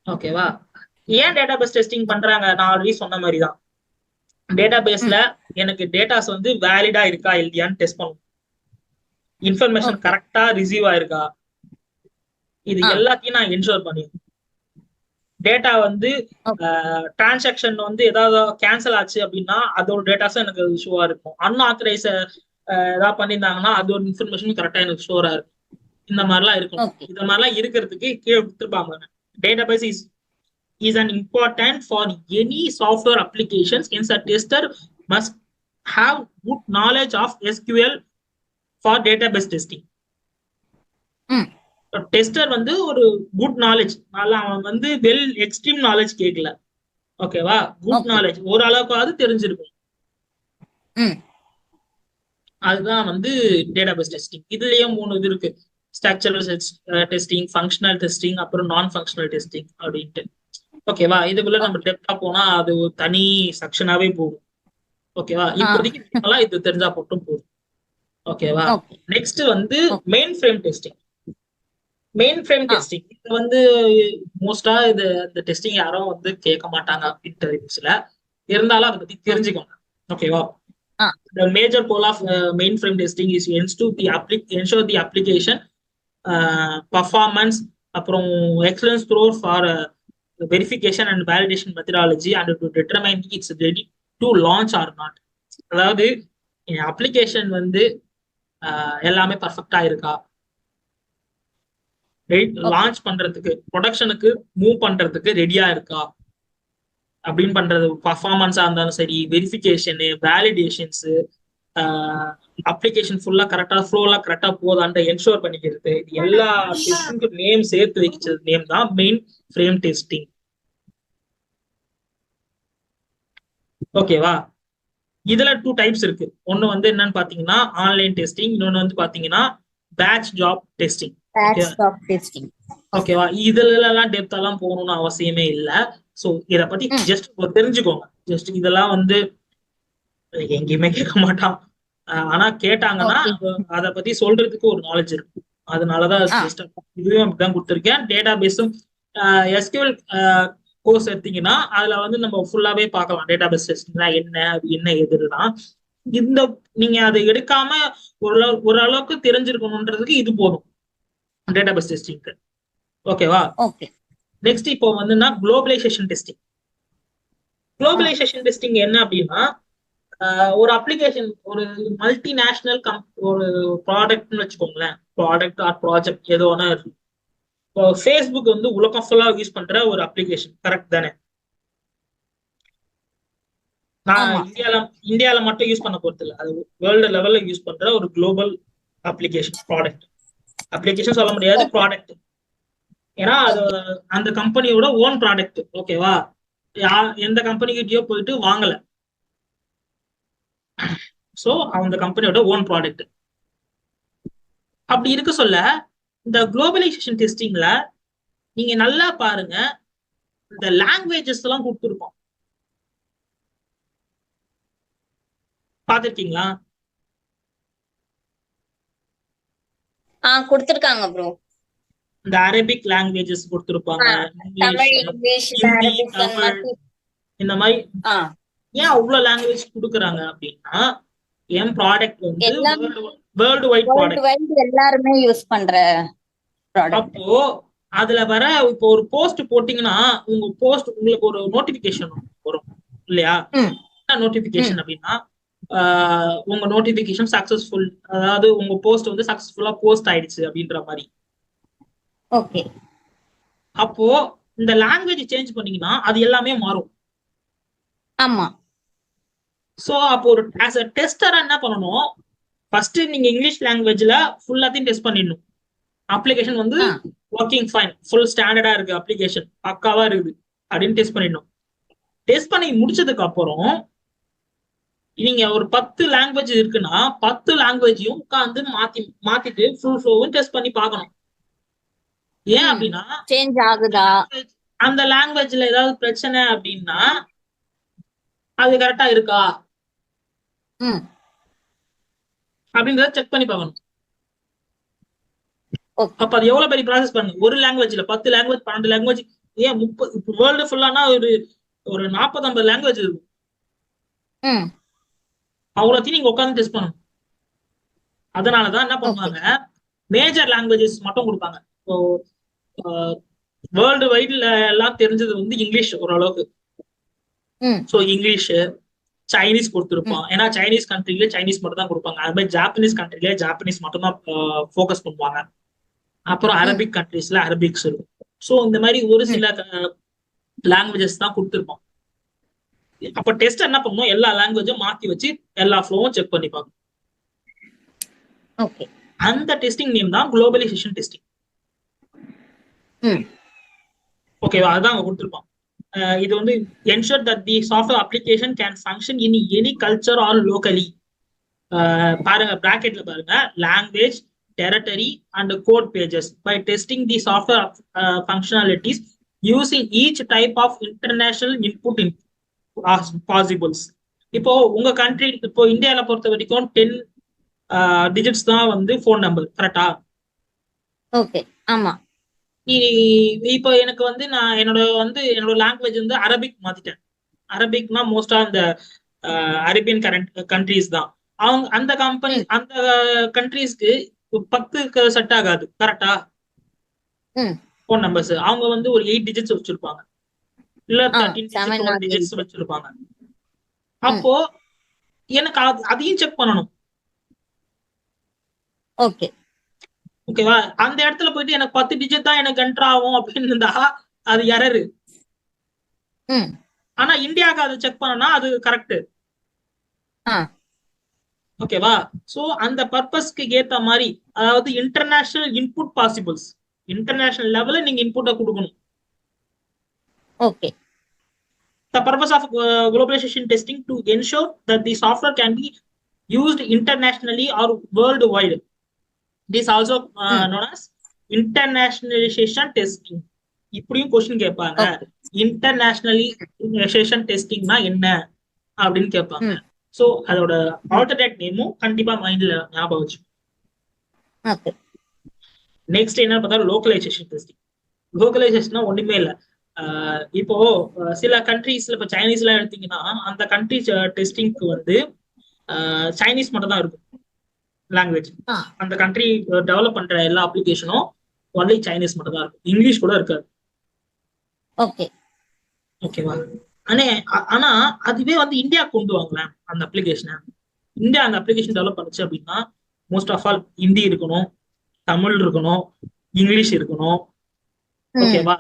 ஓகேவா? ஏன் டேட்டா பேஸ் டெஸ்டிங் பண்றாங்க? நான் ஆல்ரெடி சொன்ன மாதிரி தான். டேட்டா பேஸ்ல எனக்கு டேட்டாஸ் வந்து வேலிடா இருக்கா இல்லையான்னு டெஸ்ட் பண்ணும். இன்ஃபர்மேஷன் கரெக்டா ரிசீவ் ஆயிருக்கா, இது எல்லாத்தையும் நான் என்ஷூர் பண்ணிடுவேன். டேட்டா வந்து டிரான்சாக்ஷன் வந்து ஏதாவது கேன்சல் ஆச்சு அப்படின்னா அதோட டேட்டாஸும் எனக்கு ஷோவா இருக்கும். அன்ஆத்தரைஸ் ஏதாவது பண்ணியிருந்தாங்கன்னா அதோட இன்ஃபர்மேஷன் கரெக்டா எனக்கு ஸ்டோரா இருக்கும். இந்த மாதிரிலாம் இருக்கும். இந்த மாதிரிலாம் இருக்கிறதுக்கு கீழே கொடுத்துருப்பாங்க. Database is an important for any software applications. Hence a tester must have good knowledge of SQL for database testing. Tester வந்து ஒரு குட் நாலேஜ், அவன் வந்து வெல் எக்ஸ்ட்ரீம் நாலேஜ் கேட்கல. ஓகேவா? குட் நாலேஜ் ஓரளவுக்காவது தெரிஞ்சிருக்கும். அதுதான் வந்து டேட்டாபேஸ் டெஸ்டிங். இதுலயும் 3 இது இருக்கு, ஸ்ட்ரக்சரல் டெஸ்டிங், ஃபங்க்ஷனல் டெஸ்டிங், அப்புறம் நான் ஃபங்க்ஷனல் டெஸ்டிங் அப்படின்ட்டு. ஓகேவா? இதுக்குள்ள நம்ம டெப்தா போனா அது ஒரு தனி செக்ஷனாவே போகும். ஓகேவா? இப்போதைக்கு இது தெரிஞ்சா மட்டும் போதும். ஓகேவா? நெக்ஸ்ட் வந்து mainframe testing. Mainframe ஆ டெஸ்டிங் இது வந்து மோஸ்டா இந்த டெஸ்டிங் யாரும் வந்து கேட்க மாட்டாங்க இன்டர்வியூஸ்ல. இருந்தாலும் அதை பத்தி ம் தெரிஞ்சுக்கோங்க. ஓகேவா? ஆ The major goal of mainframe testing is ensure the application performance, அப்புறம் excellence through for verification and validation methodology and to determine it's ready to launch or not. அதாவது அப்ளிகேஷன் வந்து எல்லாமே பர்ஃபெக்டா இருக்கா, ஓகே லான்ச் பண்றதுக்கு ப்ரொடக்ஷனுக்கு மூவ் பண்றதுக்கு ரெடியா இருக்கா அப்படின்னு பண்றது, பர்ஃபார்மன்ஸா இருந்தாலும் சரி, வெரிஃபிகேஷனு, வேலிடேஷன்ஸ், அப்ளிகேஷன் ஃபுல்லா கரெக்டா ஃப்ளோலாம் கரெக்டா போதான்ட்டு என்ஷோர் பண்ணிக்கிறது, இது எல்லா டெஸ்டிங்க்கு நேம் சேர்த்து வைக்கிறது நேம் தான் மெயின் ஃப்ரேம் டெஸ்டிங். ஓகேவா? இதுல 2 டைப்ஸ் இருக்கு. ஒன்னு வந்து என்னன்னு பாத்தீங்கன்னா ஆன்லைன் டெஸ்டிங், இன்னொன்னு வந்து பாத்தீங்கன்னா batch job testing. Batch job testing. ஓகேவா? இதுல எல்லாம் டெப்த் எல்லாம் போகணும்னு அவசியமே இல்ல. சோ இத பத்தி ஜஸ்ட் தெரிஞ்சுக்கோங்க. ஜஸ்ட் இதெல்லாம் வந்து எங்கேயுமே கேட்க மாட்டான். ஆனா கேட்டாங்கன்னா அதை பத்தி சொல்றதுக்கு ஒரு நாலேஜ் இருக்கு. அதனாலதான் ஜஸ்ட் இதுவும் அப்படிதான் கொடுத்துருக்கேன். டேட்டா பேஸும் எஸ்கியூஎல் கோர்ஸ் எடுத்தீங்கன்னா அதுல வந்து நம்ம ஃபுல்லாவே பார்க்கலாம். டேட்டா பேஸ் டெஸ்டிங்னா என்ன, அது என்ன எதுலாம். இந்த நீங்க அதை எடுக்காம ஓரளவுக்கு தெரிஞ்சிருக்கணும்ன்றதுக்கு இது போதும் டேட்டா பேஸ் டெஸ்டிங்க்கு. ஓகேவா? நெக்ஸ்ட் இப்போ வந்துன்னா குளோபலைசேஷன் டெஸ்டிங். குளோபலைசேஷன் டெஸ்டிங் என்ன அப்படின்னா ஒரு அப்ளிகேஷன் ஒரு மல்டிநேஷனல் ஒரு ப்ராடக்ட்னு வச்சுக்கோங்களேன், ப்ராடக்ட் ஆர் ப்ராஜெக்ட் ஏதோ ஒன்று இருக்கு. இப்போ ஃபேஸ்புக் வந்து உலகம் ஃபுல்லா யூஸ் பண்ற ஒரு அப்ளிகேஷன், கரெக்ட் தானே? நான் இந்தியால மட்டும் யூஸ் பண்ண போறது இல்லை, அது வேர்ல்டு லெவல்ல யூஸ் பண்ற ஒரு குளோபல் அப்ளிகேஷன், ப்ராடக்ட். அப்ளிகேஷன் சொல்ல முடியாது, ப்ராடக்ட். ஏன்னா அது அந்த கம்பெனியோட ஓன் ப்ராடக்ட். ஓகேவா? எந்த கம்பெனிக்கிட்டயோ போயிட்டு வாங்கல. சோ அந்த கம்பெனியோட ஓன் ப்ராடக்ட். அப்படி இருக்க சொல்ல இந்த குளோபலைசேஷன் டெஸ்டிங்ல நீங்க நல்லா பாருங்க, இந்த லாங்குவேஜஸ் எல்லாம் கொடுத்துருப்போம். பாத்திருக்கீங்களா? கொடுத்திருக்காங்க ப்ரோ. இந்த அரபிக் லாங்குவேஜஸ் கொடுத்திருப்பாங்க, இங்கிலீஷ், ஹிந்தி, தமிழ், இந்த மாதிரி. ஏன் அவ்வளவு லாங்குவேஜ் கொடுக்குறாங்க அப்படின்னா என் ப்ராடக்ட் வந்து வேர்ல்டு வைட் ப்ராடக்ட், எல்லாருமே யூஸ் பண்ற ப்ராடக்ட். அப்போ அதுல வர இப்போ ஒரு போஸ்ட் போட்டீங்கன்னா உங்க போஸ்ட் உங்களுக்கு ஒரு நோட்டிபிகேஷன் வரும் இல்லையா? என்ன நோட்டிபிகேஷன் அப்படின்னா உங்க நோட்டிபிகேஷன் சக்சஸ்ஃபுல், அதாவது உங்க போஸ்ட் வந்து சக்சஸ்ஃபுல்லா போஸ்ட் ஆயிடுச்சு அப்படின்ற மாதிரி. ஓகே. அப்போ இந்த லாங்குவேஜ் சேஞ்ச் பண்ணீங்கன்னா அது எல்லாமே மாறும். ஆமா. சோ அப்போ ஒரு ஆஸ் அ டெஸ்டரா என்ன பண்ணணும், ஃபர்ஸ்ட் நீங்க இங்கிலீஷ் லாங்குவேஜ்ல ஃபுல்லாத்தையும் டெஸ்ட் பண்ணிடணும். அப்ளிகேஷன் வந்து ஒர்க்கிங் ஃபைன், ஃபுல் ஸ்டாண்டர்டா இருக்கு, அப்ளிகேஷன் பக்காவா இருக்குது அப்படின்னு டெஸ்ட் பண்ணிடணும். டெஸ்ட் பண்ணி முடிச்சதுக்கு அப்புறம் நீங்க ஒரு 10 லாங்குவேஜ் இருக்குன்னா 10 லாங்குவேஜையும் உட்காந்து மாத்திட்டு ஃபுல் ஃப்ளோவும் டெஸ்ட் பண்ணி பார்க்கணும். ஏன் அப்படின்னா சேஞ்ச் ஆகுதா, அந்த லாங்குவேஜ்ல ஏதாவது பிரச்சனை அப்படின்னா அது கரெக்டா இருக்கா அப்படின்றத செக் பண்ணி பார்க்கணும். அப்ப அது எவ்வளவு பெரிய ப்ராசஸ் பண்ணுங்க. ஒரு லாங்குவேஜ்ல 10 லாங்குவேஜ், 12 லாங்குவேஜ், ஏன் 30, வேர்ல்டு ஃபுல்லானா ஒரு 40-50 லாங்குவேஜ் இருக்கும். அவ்வளோத்தையும் நீங்க உட்காந்து டெஸ்ட் பண்ணணும். அதனாலதான் என்ன பண்ணுவாங்க, மேஜர் லாங்குவேஜஸ் மட்டும் கொடுப்பாங்க. இப்போ வேர்ல்டு வைட்ல எல்லாம் தெரிஞ்சது வந்து இங்கிலீஷ் ஓரளவுக்கு. சோ இங்கிலீஷ், சைனீஸ் கொடுத்துருப்பான். ஏன்னா சைனீஸ் கண்ட்ரில சைனீஸ் மட்டும் தான் கொடுப்பாங்க. அது மாதிரி ஜாப்பனீஸ் கண்ட்ரில ஜாப்பனீஸ் மட்டும் தான் ஃபோக்கஸ் பண்ணுவாங்க. அப்புறம் அரபிக் கண்ட்ரீஸ்ல அரபிக்ஸ் இருக்கும். சோ இந்த மாதிரி ஒரு சில லாங்குவேஜஸ் தான் கொடுத்துருப்போம். அப்ப டெஸ்ட் என்ன பண்ணணும், எல்லா லாங்குவேஜும் மாத்தி வச்சு எல்லா ஃப்ளோவும் செக் பண்ணிப்பாங்க. அந்த டெஸ்டிங் நேம் தான் குளோபலைசேஷன் டெஸ்டிங். ஓகேவா? அதுதான் அவங்க கொடுத்துருப்பான். இது வந்து ensure that the software application can function in any culture or locally. பாருங்க பிராக்கெட்ல பாருங்க, language, territory and code pages by testing the software functionalities using each type of international input possibles. இப்போ உங்க கண்ட்ரி, இப்போ இந்தியால பொறுத்த வரைக்கும் 10 டிஜிட்ஸ் தான் வந்து போன் நம்பர், கரெக்டா? ஓகே. ஆமா. இப்போ எனக்கு வந்து நான் என்னோட லாங்குவேஜ் வந்து அரபிக் மாத்திட்டேன். அரபிக்னா மோஸ்டா இந்த அரேபியன் கண்ட்ரீஸ் தான். அவங்க அந்த கம்பெனி ம் அந்த கண்ட்ரீஸ்க்கு 10 செட் ஆகாது கரெக்டா ம் ஃபோன் நம்பர்ஸ். அவங்க வந்து ஒரு 8 டிஜிட்ஸ் வச்சிருப்பாங்க, இல்ல 13 டிஜிட் 7 12 or டிஜிட்ஸ் 8. வச்சிருப்பாங்க. ம் அப்போ எனக்கு அதையும் செக் பண்ணணும். ஓகே. ஓகேவா? அந்த இடத்துல போயிட்டு எனக்கு 10 டிஜிட் தான் எனக்கு என்டர் ஆகும் அப்படின்னு இருந்தா அது எரரு. ம் ஆனா இந்தியாவுக்கு அதை செக் பண்ணனா அது கரெக்ட். ஆ ஓகேவா? சோ அந்த பர்பஸ்க்கு ஏத்த மாதிரி, அதாவது இன்டர்நேஷனல் இன்புட் பாசிபிள்ஸ், இன்டர்நேஷனல் லெவல்ல நீங்க இன்புட்டை கொடுக்கணும். Okay. The purpose of globalization testing to ensure that the software can be used internationally or worldwide. It is also ம் known as internationalization testing. இப்படியும் கொஸ்டின் கேட்பாங்க. ஓகே. இன்டர்நேஷனலைசேஷன் டெஸ்டிங்னா என்ன அப்படின்னு கேட்பாங்க. ம் சோ அதோட ம் ஆல்டர்னேட் நேமும் கண்டிப்பா மைண்ட்ல ஞாபகம் வச்சு. ஓகே. நெக்ஸ்ட் என்ன பார்த்தா லோக்கலைசேஷன் டெஸ்டிங். லோக்கலைசேஷன்னா ஒண்ணுமே இல்லை. இப்போ சில கண்ட்ரீஸ்ல இப்போ சைனீஸ் எல்லாம் எடுத்தீங்கன்னா அந்த கண்ட்ரி டெஸ்டிங்க்கு வந்து சைனீஸ் மட்டும் தான் இருக்கும் லாங்குவேஜ். ஆ அந்த கண்ட்ரி டெவலப் பண்ற எல்லா அப்ளிகேஷனும் ஒன்லி சைனீஸ் மட்டும் தான் இருக்கும், இங்கிலீஷ் கூட இருக்காது. ஓகே. ஓகேவா? ஆனா அதுவே வந்து இந்தியா கொண்டு வாங்கலாம் அந்த அப்ளிகேஷனை. இந்தியா அந்த அப்ளிகேஷன் டெவலப் பண்ணுச்சு அப்படின்னா மோஸ்ட் ஆஃப் ஆல் ஹிந்தி இருக்கணும், தமிழ் இருக்கணும், இங்கிலீஷ் இருக்கணும். ம் ஓகேவா?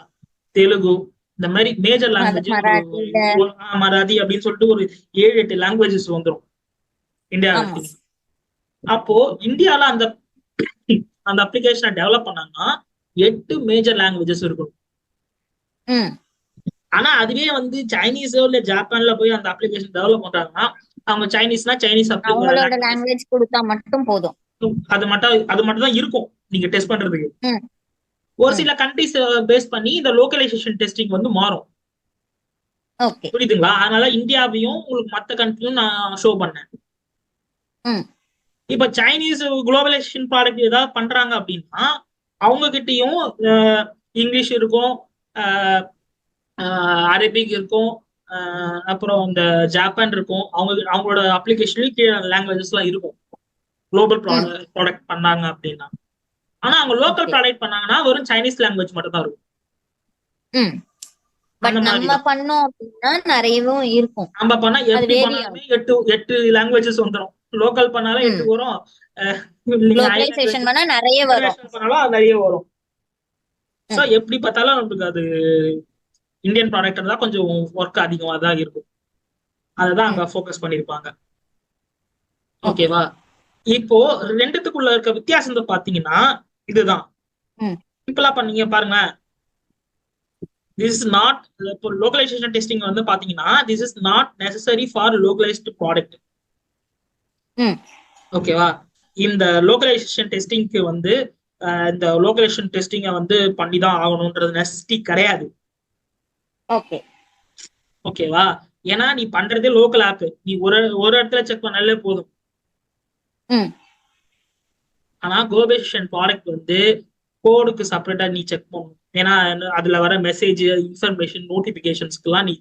தெலுங்கு, இந்த மாதிரி மேஜர் லாங்குவேஜ், மராத்தில. மராத்தி அப்படின்னு சொல்லிட்டு ஒரு 7-8 லாங்குவேஜஸ் வந்துடும் இந்தியா. ஆமா. அப்போ இந்தியால அந்த அந்த அப்ளிகேஷனை டெவலப் பண்ணாங்கன்னா 8 மேஜர் லாங்குவேஜஸ் இருக்கும். ம் ஆனா அதுவே வந்து சைனீஸோ இல்ல ஜப்பான்ல போய் அந்த அப்ளிகேஷன் டெவலப் பண்றாங்கன்னா அவங்க சைனீஸ்னா சைனீஸ் அவங்களோட லாங்குவேஜஸ் லாங்குவேஜ் கொடுத்தா மட்டும் போதும். அது மட்டும் தான் இருக்கும் நீங்க டெஸ்ட் பண்றதுக்கு. ம் ஒரு ம் சில கண்ட்ரிஸ் பேஸ் பண்ணி இந்த லோக்கலைசேஷன் டெஸ்டிங் வந்து மாறும். ஓகே. புரியுதுங்களா? அதனால இந்தியாவையும் உங்களுக்கு மத்த கண்ட்ரியும் நான் ஷோ பண்ணேன். ம் இப்ப சைனீஸ் குளோபலைசேஷன் ப்ராடக்ட் ஏதாவது பண்றாங்க அப்படின்னா அவங்க கிட்டயும் இங்கிலீஷ் இருக்கும், அரபிக் இருக்கும், அப்புறம் இந்த ஜப்பான் இருக்கும். அவங்களோட அப்ளிகேஷன்லயும் கீழே லாங்குவேஜஸ் எல்லாம் இருக்கும் குளோபல் ம் ப்ராடக்ட் பண்ணாங்க அப்படின்னா. ஆனா அவங்க லோக்கல் ஓகே. ப்ராடக்ட் பண்ணாங்கன்னா வெறும் சைனீஸ் லாங்குவேஜ் மட்டும் தான் இருக்கும். ம் பட் அந்த மாதிரி நம்ம தான் பண்ணோம் அப்படின்னா நிறையவும் இருக்கும். நம்ம பண்ணா அது எப்படி வேரி பண்ணாலுமே ஆகும். 8 லாங்குவேஜஸ் வந்துடும். லோக்கல் பண்ணாலும் 8 ம் வரும், நீங்க ஹை குளோபலைசேஷன் லாங்குவேஜ் பண்ணா நிறைய வரும். இன்டர்நேஷனல் பண்ணாலும் அது நிறைய வரும். ஸோ ம் எப்படி பார்த்தாலும் நமக்கு அது இந்தியன் ப்ராடக்ட் தான் கொஞ்சம் ஒர்க் அதிகமாக தான் இருக்கும். அதை தான் அங்க ம் ஃபோக்கஸ் பண்ணியிருப்பாங்க. ஓகே. ஓகேவா? இப்போ ரெண்டுத்துக்குள்ள இருக்க வித்தியாசத்தை பாத்தீங்கன்னா இதுதான். ம் சிம்பிளா பண்ணீங்க பாருங்க. திஸ் இஸ் நாட், இப்போ லோக்கலைசேஷன் டெஸ்டிங் வந்து பாத்தீங்கன்னா this is not necessary for localised product. ம் ஓகேவா? இந்த லோக்கலைசேஷன் டெஸ்டிங்க்கு வந்து இந்த லோக்கலைசேஷன் டெஸ்டிங்கை வந்து பண்ணி தான் ஆகணும்ன்றது நெசசிட்டி கிடையாது. ஓகே. ஓகேவா? ஏன்னா நீ பண்றதே லோக்கல் ஆப், நீ ஒரு இடத்துல செக் பண்ணாலே போதும். ம் ஆனா குளோபலைசேஷன் ப்ராடக்ட் வந்து கோடுக்கு செப்பரேட்டா நீ செக் பண்ணணும். ஏன்னா அதுல வர மெசேஜ், இன்ஃபர்மேஷன், நோட்டிபிகேஷன்ஸ்க்குலாம் நீ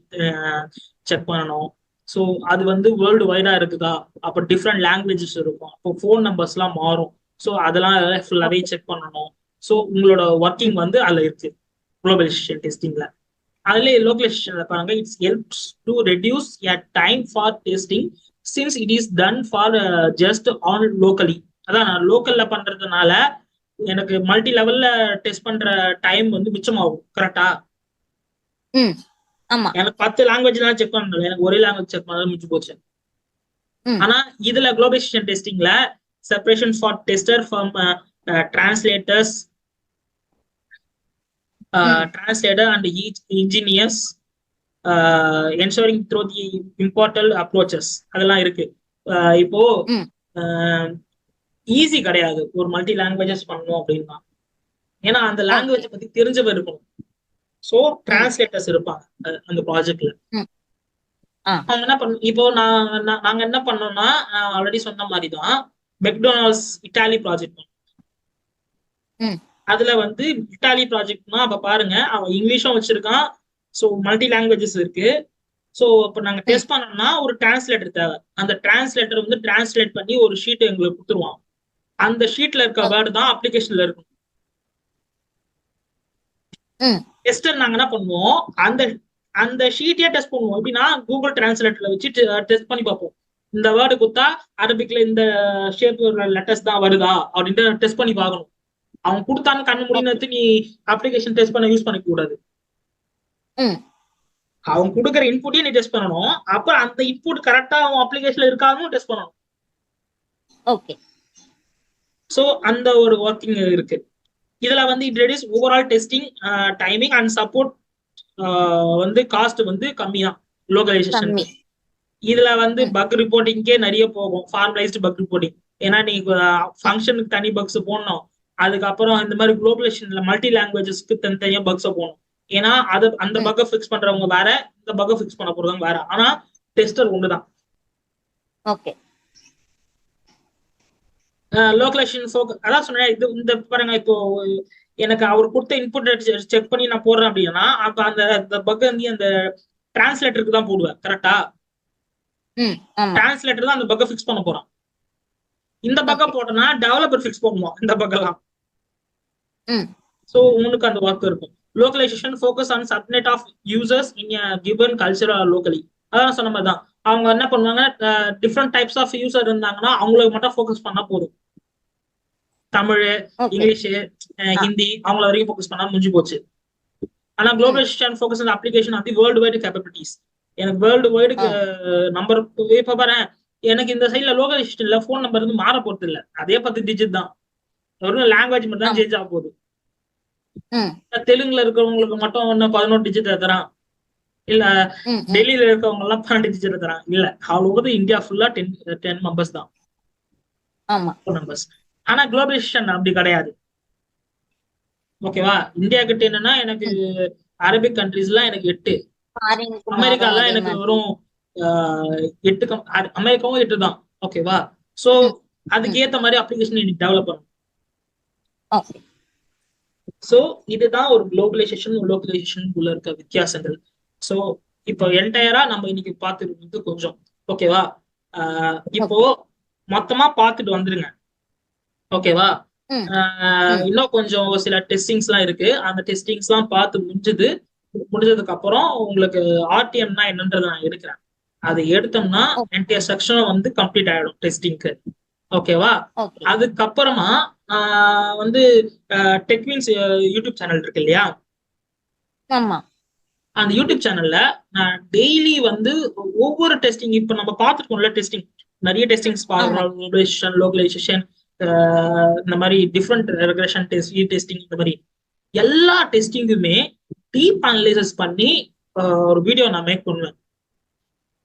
செக் பண்ணணும். ஸோ அது வந்து வேர்ல்டு வைடா இருக்குதா, அப்போ டிஃப்ரெண்ட் லாங்குவேஜஸ் இருக்கும், அப்போ ஃபோன் நம்பர்ஸ்லாம் மாறும். ஸோ அதெல்லாம் ஃபுல்லாவே ஓகே. செக் பண்ணணும். ஸோ உங்களோட ஒர்க்கிங் வந்து அதுல இருக்கு குளோபலைசேஷன் டெஸ்டிங்ல. அதுல லோக்கலைசேஷன்ல பாருங்க, it's helps to reduce a time for testing since it is done for just on locally. அதான் நான் லோக்கல்ல பண்றதுனால எனக்கு மல்டி லெவல்ல டெஸ்ட் பண்ற டைம் வந்து மிச்சமாகும். கரெக்டா? ம் ஆமா. எனக்கு 10 லாங்குவேஜ்லாம் செக் பண்ணணும், எனக்கு ஒரே லாங்குவேஜ் செக் பண்ணாலும் மிச்சு போச்சு. ம் ஆனா இதுல குளோபலைசேஷன் டெஸ்டிங்ல separation for tester from translators, ம் translator and each engineers, ensuring through the important approaches அதெல்லாம் இருக்கு. இப்போ ம் ஈஸி கிடையாது ஒரு மல்டி லாங்குவேஜஸ் பண்ணணும் அப்படின்னா. ஏன்னா அந்த ஓகே. லாங்குவேஜ் பத்தி தெரிஞ்சவர் இருக்கணும். ஸோ ம் டிரான்ஸ்லேட்டர்ஸ் இருப்பாங்க அந்த ப்ராஜெக்ட்ல. ம் ஆ அவங்க என்ன பண்ண, இப்போ நாங்க என்ன பண்ணோம்னா ஆல்ரெடி சொன்ன மாதிரி தான் மெக்டொனால்ட்ஸ் இட்டாலி ப்ராஜெக்ட். ம் அதுல வந்து இட்டாலி ப்ராஜெக்ட்னா அப்ப பாருங்க அவன் இங்கிலீஷும் வச்சிருக்கான். ஸோ மல்டி லாங்குவேஜஸ் இருக்கு. ஸோ இப்போ நாங்க ம். டெஸ்ட் பண்ணோம்னா ஒரு டிரான்ஸ்லேட்டர் தேவை. அந்த டிரான்ஸ்லேட்டர் வந்து டிரான்ஸ்லேட் பண்ணி ஒரு ஷீட் எங்களுக்கு கொடுத்துருவான். அந்த ஷீட்ல இருக்க ஓகே. வேர்டு தான் அப்ளிகேஷன்ல இருக்கும். ம். டெஸ்டர் நாங்க என்ன பண்ணுவோம், அந்த அந்த ஷீட்டே டெஸ்ட் பண்ணுவோம். எப்படின்னா கூகுள் டிரான்ஸ்லேட்டர்ல வச்சு டெஸ்ட் பண்ணி பார்ப்போம். இந்த வேர்டு கொடுத்தா அரபிக்ல இந்த ஷேப் லெட்டர்ஸ் தான் வருதா அப்படின்ட்டு டெஸ்ட் பண்ணி பார்க்கணும். அவன் கொடுத்தான்னு கண்ணு ஓகே. முடினு நீ அப்ளிகேஷன் டெஸ்ட் பண்ண யூஸ் பண்ணிக்க கூடாது. ம். அவன் கொடுக்குற இன்புட்டையும் நீ டெஸ்ட் பண்ணணும். அப்புறம் அந்த இன்புட் கரெக்டா அவன் அப்ளிகேஷன்ல இருக்காதுன்னு டெஸ்ட் பண்ணணும். ஓகே. ஸோ அந்த ஒரு ஒர்க்கிங் இருக்கு. இதுல வந்து it reduce overall testing timing and support. வந்து காஸ்ட் வந்து கம்மி தான் லோகலைசேஷன். கம்மி. இதுல வந்து ம். பக் ரிப்போர்ட்டிங்கே நிறைய போகும், ஃபார்மலைஸ்டு பக் ரிப்போர்ட்டிங். ஏன்னா நீங்க ஃபங்க்ஷனுக்கு தனி பக்ஸ் போடணும். அதுக்கப்புறம் இந்த மாதிரி குளோபலேஷன்ல மல்டி லாங்குவேஜஸ்க்கு தனித்தனியா பக்ஸை போகணும். ஏன்னா அது அந்த ம். பக்கை ஃபிக்ஸ் பண்றவங்க வேற, இந்த பக்கை ஃபிக்ஸ் பண்ண போறவங்க வேற. ஆனா டெஸ்டர் ஒண்ணுதான். ஓகே. லோகலைசேஷன் அதான் சொன்னேன். இது இந்த பாருங்க, இப்போ எனக்கு அவர் கொடுத்த இன்புட் செக் பண்ணி நான் போடுறேன் அப்படின்னா அப்ப அந்த பக் வந்து அந்த டிரான்ஸ்லேட்டருக்கு தான் போடுவேன். கரெக்டா? ம். ஆமா. டிரான்ஸ்லேட்டர் தான் அந்த பக்கை ஃபிக்ஸ் பண்ண போறான். இந்த பக்கம் ஓகே. போட்டோம்னா டெவலப்பர் ஃபிக்ஸ் பண்ணுவோம் இந்த பக்கெல்லாம். ம். ஸோ உனக்கு அந்த ஒர்க் இருக்கும். Localization focus on subset of users in given cultural locally. அதான் சொன்ன மாதிரி தான். அவங்க என்ன பண்ணுவாங்க, டிஃப்ரெண்ட் டைப்ஸ் ஆஃப் யூசர் இருந்தாங்கன்னா அவங்களுக்கு மட்டும் ஃபோக்கஸ் பண்ணா போதும். தமிழ், ஓகே. இங்கிலீஷ், ஆ. ஹிந்தி அவங்கள வரைக்கும் ஃபோக்கஸ் பண்ணா முடிஞ்சு போச்சு. ஆனா ம். Globalization focus on application of the world wide capabilities. எனக்கு வேர்ல்டு வைடு ஆ. நம்பர். இப்ப பாரு, எனக்கு இந்த சைட்ல லோகலைசேஷன்ல ஃபோன் நம்பர் வந்து மாற போறது இல்ல, அதே 10 டிஜிட் தான். ஒரு லாங்குவேஜ் மட்டும் தான் ஆமா. சேஞ்ச் ஆக போகுது. ம். தெலுங்குல இருக்கிறவங்களுக்கு மட்டும் இன்னும் 11 டிஜிட் தரான், இல்ல ம். ம். டெல்லியில இருக்கவங்க எல்லாம் 12 டிஜிட் தரான். இல்ல, ஆல் ஓவர் இந்தியா ஃபுல்லா 10 மெம்பர்ஸ் தான் ஆமா. நம்பர்ஸ். ஆனா குளோபலைசேஷன் அப்படி கிடையாது. ஓகேவா? இந்தியா கிட்ட என்னன்னா எனக்கு ம். அரபிக் கண்ட்ரீஸ்லாம் எனக்கு 8, ஃபாரினுக்கு மாறும் அமெரிக்காலாம் அதே எனக்கு மாதிரி. வெறும் 8, அமெரிக்காவும் 8 தான். ஓகேவா? சோ ம். அதுக்கு ம். ஏத்த மாதிரி அப்ளிகேஷன் நீ டெவலப் பண்ணணும். ஓகே. சோ இதுதான் ஒரு குளோபலைசேஷன் லோக்கலைசேஷன் உள்ள இருக்க வித்தியாசங்கள். சோ இப்போ என்டையரா நம்ம இன்னைக்கு பார்த்துட்டு கொஞ்சம் ஓகேவா? இப்போ ஓகே. மொத்தமா பார்த்துட்டு வந்துருங்க. ஓகேவா? ம். ம். இன்னும் கொஞ்சம் சில டெஸ்டிங்ஸ் எல்லாம் இருக்கு. அந்த டெஸ்டிங்ஸ் எல்லாம் பார்த்து முடிஞ்சதுக்கு அப்புறம் உங்களுக்கு ஆர்டிஎம்னா என்னன்றதை நான் எடுக்கிறேன். அதை எடுத்தோம்னா ஓகே. என்டையர் செக்ஷனும் வந்து கம்ப்ளீட் ஆயிடும் டெஸ்டிங்க்கு. ஓகேவா? ஓகே. அதுக்கப்புறமா வந்து டெக்வின்ஸ் யூடியூப் சேனல் இருக்கு இல்லையா? ஆமா. அந்த யூடியூப் சேனல்ல நான் டெய்லி வந்து ஒவ்வொரு டெஸ்டிங், இப்ப நம்ம பார்த்துருக்கோம்ல டெஸ்டிங், நிறைய டெஸ்டிங்ஸ் ஆமா. பார்க்கலாம். லோகலைசேஷன், இந்த மாதிரி டிஃப்ரெண்ட் ரெக்ரெஷன் டெஸ்ட், டெஸ்டிங், இந்த மாதிரி எல்லா டெஸ்டிங்குமே டீப் அனலைசிஸ் பண்ணி ஒரு வீடியோ நான் மேக் பண்ணுவேன்.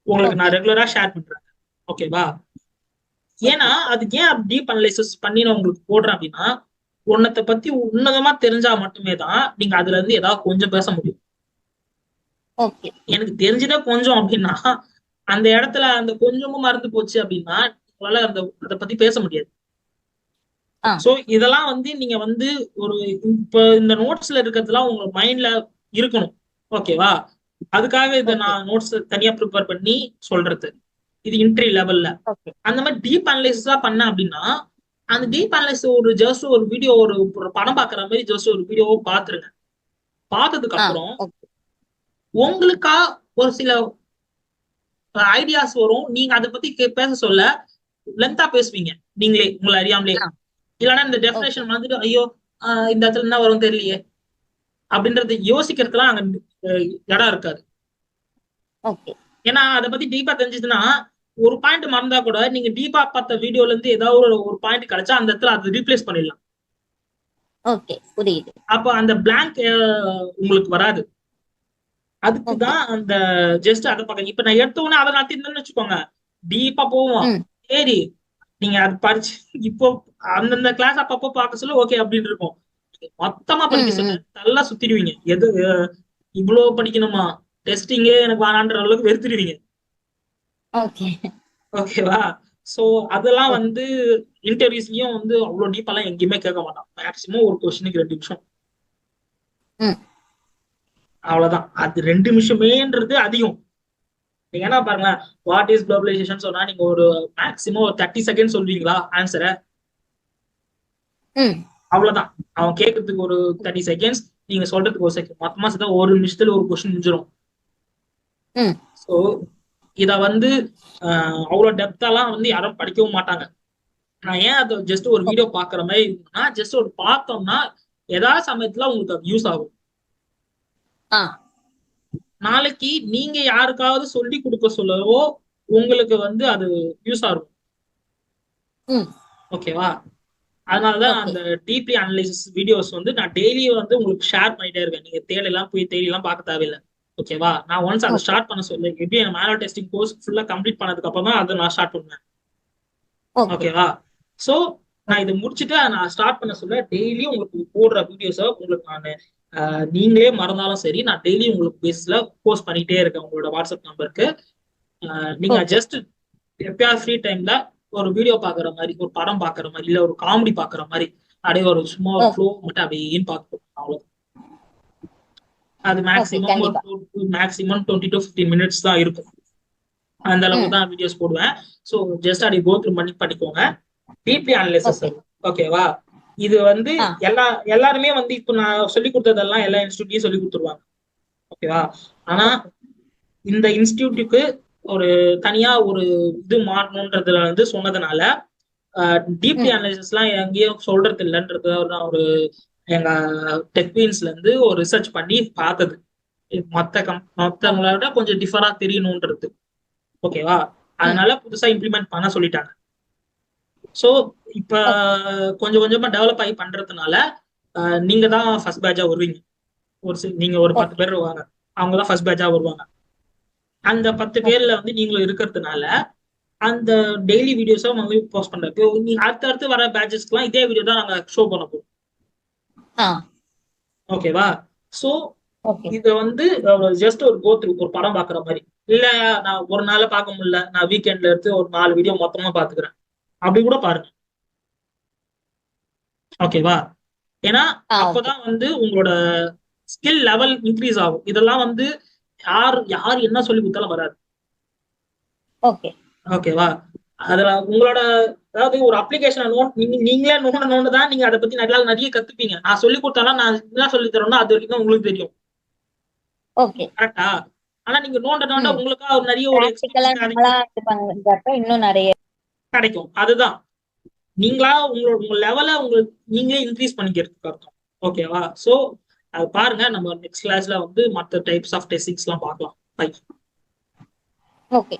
உங்களுக்கு நான் ஓகே. ரெகுலரா ஷேர் பண்றேன். ஓகேவா? ஏன்னா ஓகே. அதுக்கு ஏன் டீப் அனலைசிஸ் பண்ணி நான் உங்களுக்கு போடுறேன் அப்படின்னா, உன்னத்தை பத்தி உன்னதமா தெரிஞ்சா மட்டுமே தான் நீங்க அதுல இருந்து ஏதாவது கொஞ்சம் பேச முடியும். ஓகே. எனக்கு தெரிஞ்சதே கொஞ்சம் அப்படின்னா அந்த இடத்துல அந்த கொஞ்சமும் மறந்து போச்சு அப்படின்னா உங்களால அதை பத்தி பேச முடியாது. ஆ. சோ இதெல்லாம் வந்து நீங்க வந்து ஒரு இப்ப இந்த நோட்ஸ்ல இருக்கிறதுலாம் உங்க மைண்ட்ல இருக்கணும். ஓகேவா? அதுக்காக இதை ஓகே. நான் நோட்ஸ் தனியா ப்ரிப்பேர் பண்ணி சொல்றது. இது இன்ட்ரி லெவல்ல. ஓகே. அந்த மாதிரி டீப் அனலைசிஸா பண்ண அப்படின்னா அந்த டீப் அனலைஸ் ஒரு ஜஸ்ட் ஒரு வீடியோ, ஒரு படம் பாக்குற மாதிரி ஜஸ்ட் ஒரு வீடியோவோ பாத்துருங்க. பார்த்ததுக்கு ஆ. அப்புறம் ஓகே. உங்களுக்கா ஒரு சில ஐடியாஸ் வரும். நீங்க அதை பத்தி பேச சொல்ல லென்த்தா பேசுவீங்க நீங்களே, உங்களை அறியாமலே. ஆ. இல்லைன்னா இந்த ஓகே. டெஃபினேஷன் வந்துட்டு ஐயோ இந்த இடத்துல என்ன வரும் தெரியலையே அப்படின்றது யோசிக்கிறதுலாம் அங்க இடம் இருக்காது. ஓகே. ஏன்னா அதை பத்தி டீப்பா தெரிஞ்சதுன்னா ஒரு பாயிண்ட் மறந்தா கூட நீங்க டீப்பா பார்த்த வீடியோல இருந்து ஏதாவது ஒரு பாயிண்ட் கிடைச்சா அந்த இடத்துல அதை ரீப்ளேஸ் பண்ணிடலாம். ஓகே. புரியுது. அப்ப அந்த பிளாங்க் உங்களுக்கு வராது. அதுக்குதான் அந்த ஜஸ்ட் அதை பார்க்க. இப்ப நான் எடுத்த உடனே அதை நடத்திருந்தேன்னு வச்சுக்கோங்க, டீப்பா போவோம். ம். சரி, நீங்க அது படிச்சு இப்போ அந்தந்த கிளாஸ் அப்பப்போ பார்க்க சொல்ல ஓகே அப்படின்னு இருக்கும். மொத்தமா படிக்க ம். சொல்ல ம். நல்லா சுத்திடுவீங்க. எது இவ்வளவு படிக்கணுமா, டெஸ்டிங்கே எனக்கு வேணான்ற அளவுக்கு வெறுத்துடுவீங்க. ஓகே. ஓகேவா? ஸோ அதெல்லாம் வந்து இன்டர்வியூஸ்லயும் வந்து அவ்வளவு டீப்பெல்லாம் எங்கேயுமே கேட்க மாட்டான். மேக்சிமம் ஒரு கொஸ்டினுக்கு 2 நிமிஷம், அவ்வளவுதான். அது 2 நிமிஷமேன்றது அதிகம். நீங்க என்ன பாருங்களேன், வாட் இஸ் குளோபலைசேஷன் சொன்னா நீங்க ஒரு மேக்சிமம் ஒரு 30 செகண்ட் சொல்வீங்களா ஆன்சரை? அவ்வளவுதான். அவன் கேட்கறதுக்கு ஒரு 30 செகண்ட்ஸ், நீங்க சொல்றதுக்கு ஒரு செகண்ட், மொத்தமா சேர்த்தா 1 நிமிஷத்துல ஒரு கொஸ்டின் முடிஞ்சிடும். ஸோ இத வந்து அவ்வளவு டெப்தாலாம் வந்து யாரும் படிக்கவும் மாட்டாங்க. நான் ஏன் அதை ஜஸ்ட் ஒரு வீடியோ பாக்குற மாதிரி இருக்குன்னா, ஜஸ்ட் ஒரு பார்த்தோம்னா ஏதாவது சமயத்துல உங்களுக்கு அது யூஸ் ஆகும். நாளைக்கு நீங்க யாருக்காவது சொல்லி கொடுக்க சொல்லவோ உங்களுக்கு வந்து அது யூஸ் ஆகும். ஓகேவா? அதனாலதான் அந்த டீப்லி அனலைசிஸ் வீடியோஸ் வந்து நான் டெய்லி வந்து உங்களுக்கு ஷேர் பண்ணிட்டே இருக்கேன். நீங்க தேடி எல்லாம் பார்க்க தேவையில்லை. ஓகேவா? நான் ஒன்ஸ் அதை ஸ்டார்ட் பண்ண சொல்ல எப்படி என் மேனுவல் டெஸ்டிங் கோர்ஸ் ஃபுல்லா கம்ப்ளீட் பண்ணதுக்கு அப்புறம் தான் அதை நான் ஸ்டார்ட் பண்ணுவேன். ஓகேவா? சோ நான் இதை முடிச்சுட்டு நான் ஸ்டார்ட் பண்ண சொல்ல டெய்லி உங்களுக்கு போடுற வீடியோஸை உங்களுக்கு நான் நீங்களே மறந்தாலும் சரி, நான் டெய்லி உங்களுக்கு பேஸ்ல போஸ்ட் பண்ணிட்டே இருக்கேன் உங்களோட வாட்ஸ்அப் நம்பருக்கு. நீங்க ஜஸ்ட் எப்பயாவது ஃப்ரீ டைம்ல ஒரு வீடியோ பாக்குற மாதிரி, ஒரு படம் பாக்குற மாதிரி, இல்ல ஒரு காமெடி பாக்குற மாதிரி, அப்படியே ஒரு சும்மா ஒரு ஃப்ளோ மட்டும் அப்படியே பார்க்கணும். அவ்வளவு. அது மேக்ஸிமம் 20 to 15 மினிட்ஸ் தான் இருக்கும். அந்த அளவுக்கு தான் வீடியோஸ் போடுவேன். ஸோ ஜஸ்ட் அப்படி கோ த்ரூ பண்ணிக்கோங்க. Deeply analysis. ஓகேவா? இது வந்து எல்லாருமே வந்து இப்போ நான் சொல்லி கொடுத்ததெல்லாம் எல்லா இன்ஸ்டியூட்லயும் சொல்லி கொடுத்துருவாங்க. ஓகேவா? ஆனா இந்த இன்ஸ்டியூட்டுக்கு ஒரு தனியா ஒரு இது மாறணும்ன்றதுல வந்து சொன்னதுனால டீப்லி அனலைசிஸ் எல்லாம் எங்கேயும் சொல்றது இல்லைன்றது நான் ஒரு எங்க டெக்வீன்ஸ்ல இருந்து ஒரு ரிசர்ச் பண்ணி பார்த்தது. மத்தவங்களோட கொஞ்சம் டிஃபரா தெரியணும்ன்றது. ஓகேவா? அதனால புதுசா இம்ப்ளிமெண்ட் பண்ண சொல்லிட்டாங்க. சோ இப்ப கொஞ்சம் கொஞ்சமா டெவலப் ஆகி பண்றதுனால நீங்க தான் ஃபர்ஸ்ட் பேட்சா வருவீங்க. நீங்க ஒரு 10 பேர் வருவாங்க, அவங்க தான் ஃபர்ஸ்ட் பேட்சா வருவாங்க. அந்த 10 பேர்ல வந்து நீங்களும் இருக்கிறதுனால அந்த டெய்லி வீடியோஸை வந்து போஸ்ட் பண்றப்போ நீங்க அடுத்தடுத்து வர பேட்சஸ்க்குலாம் இதே வீடியோ தான் நாங்க ஷோ பண்ண போறோம். ஓகேவா? சோ இது வந்து ஜஸ்ட் ஒரு கோ த்ரூ, ஒரு படம் பாக்குற மாதிரி. இல்ல நான் ஒரு நாள பார்க்க முடியல, நான் வீக்கெண்ட்ல எடுத்து ஒரு 4 வீடியோ மொத்தமா பாத்துக்கிறேன், அப்படி கூட பாருங்க. ஓகேவா? ஏன்னா அப்பதான் வந்து உங்களோட ஸ்கில் லெவல் இன்க்ரீஸ் ஆகும். இதெல்லாம் வந்து யார் என்ன சொல்லி கொடுத்தாலும் வராது. ஓகேவா? அதுல உங்களோட அதாவது ஒரு அப்ளிகேஷன் நீங்களே நோண்டு தான் நீங்க அதை பத்தி நிறைய கத்துப்பீங்க. நான் சொல்லி கொடுத்தாலும் நான் என்ன சொல்லி தரேன்னா அது வரைக்கும் உங்களுக்கு தெரியும். கரெக்டா? ஆனா நீங்க நோண்ட உங்களுக்கா நிறைய ஒரு இன்னும் நிறைய கிடைக்கும். அதுதான் நீங்களா உங்க லெவலை உங்களுக்கு நீங்களே இன்க்ரீஸ் பண்ணிக்கிறதுக்கு அர்த்தம். ஓகேவா? சோ அது பாருங்க. நம்ம நெக்ஸ்ட் கிளாஸ்ல வந்து மற்ற டைப்ஸ் ஆஃப் டெஸ்டிங்ஸ் எல்லாம் பார்க்கலாம். பை. ஓகே.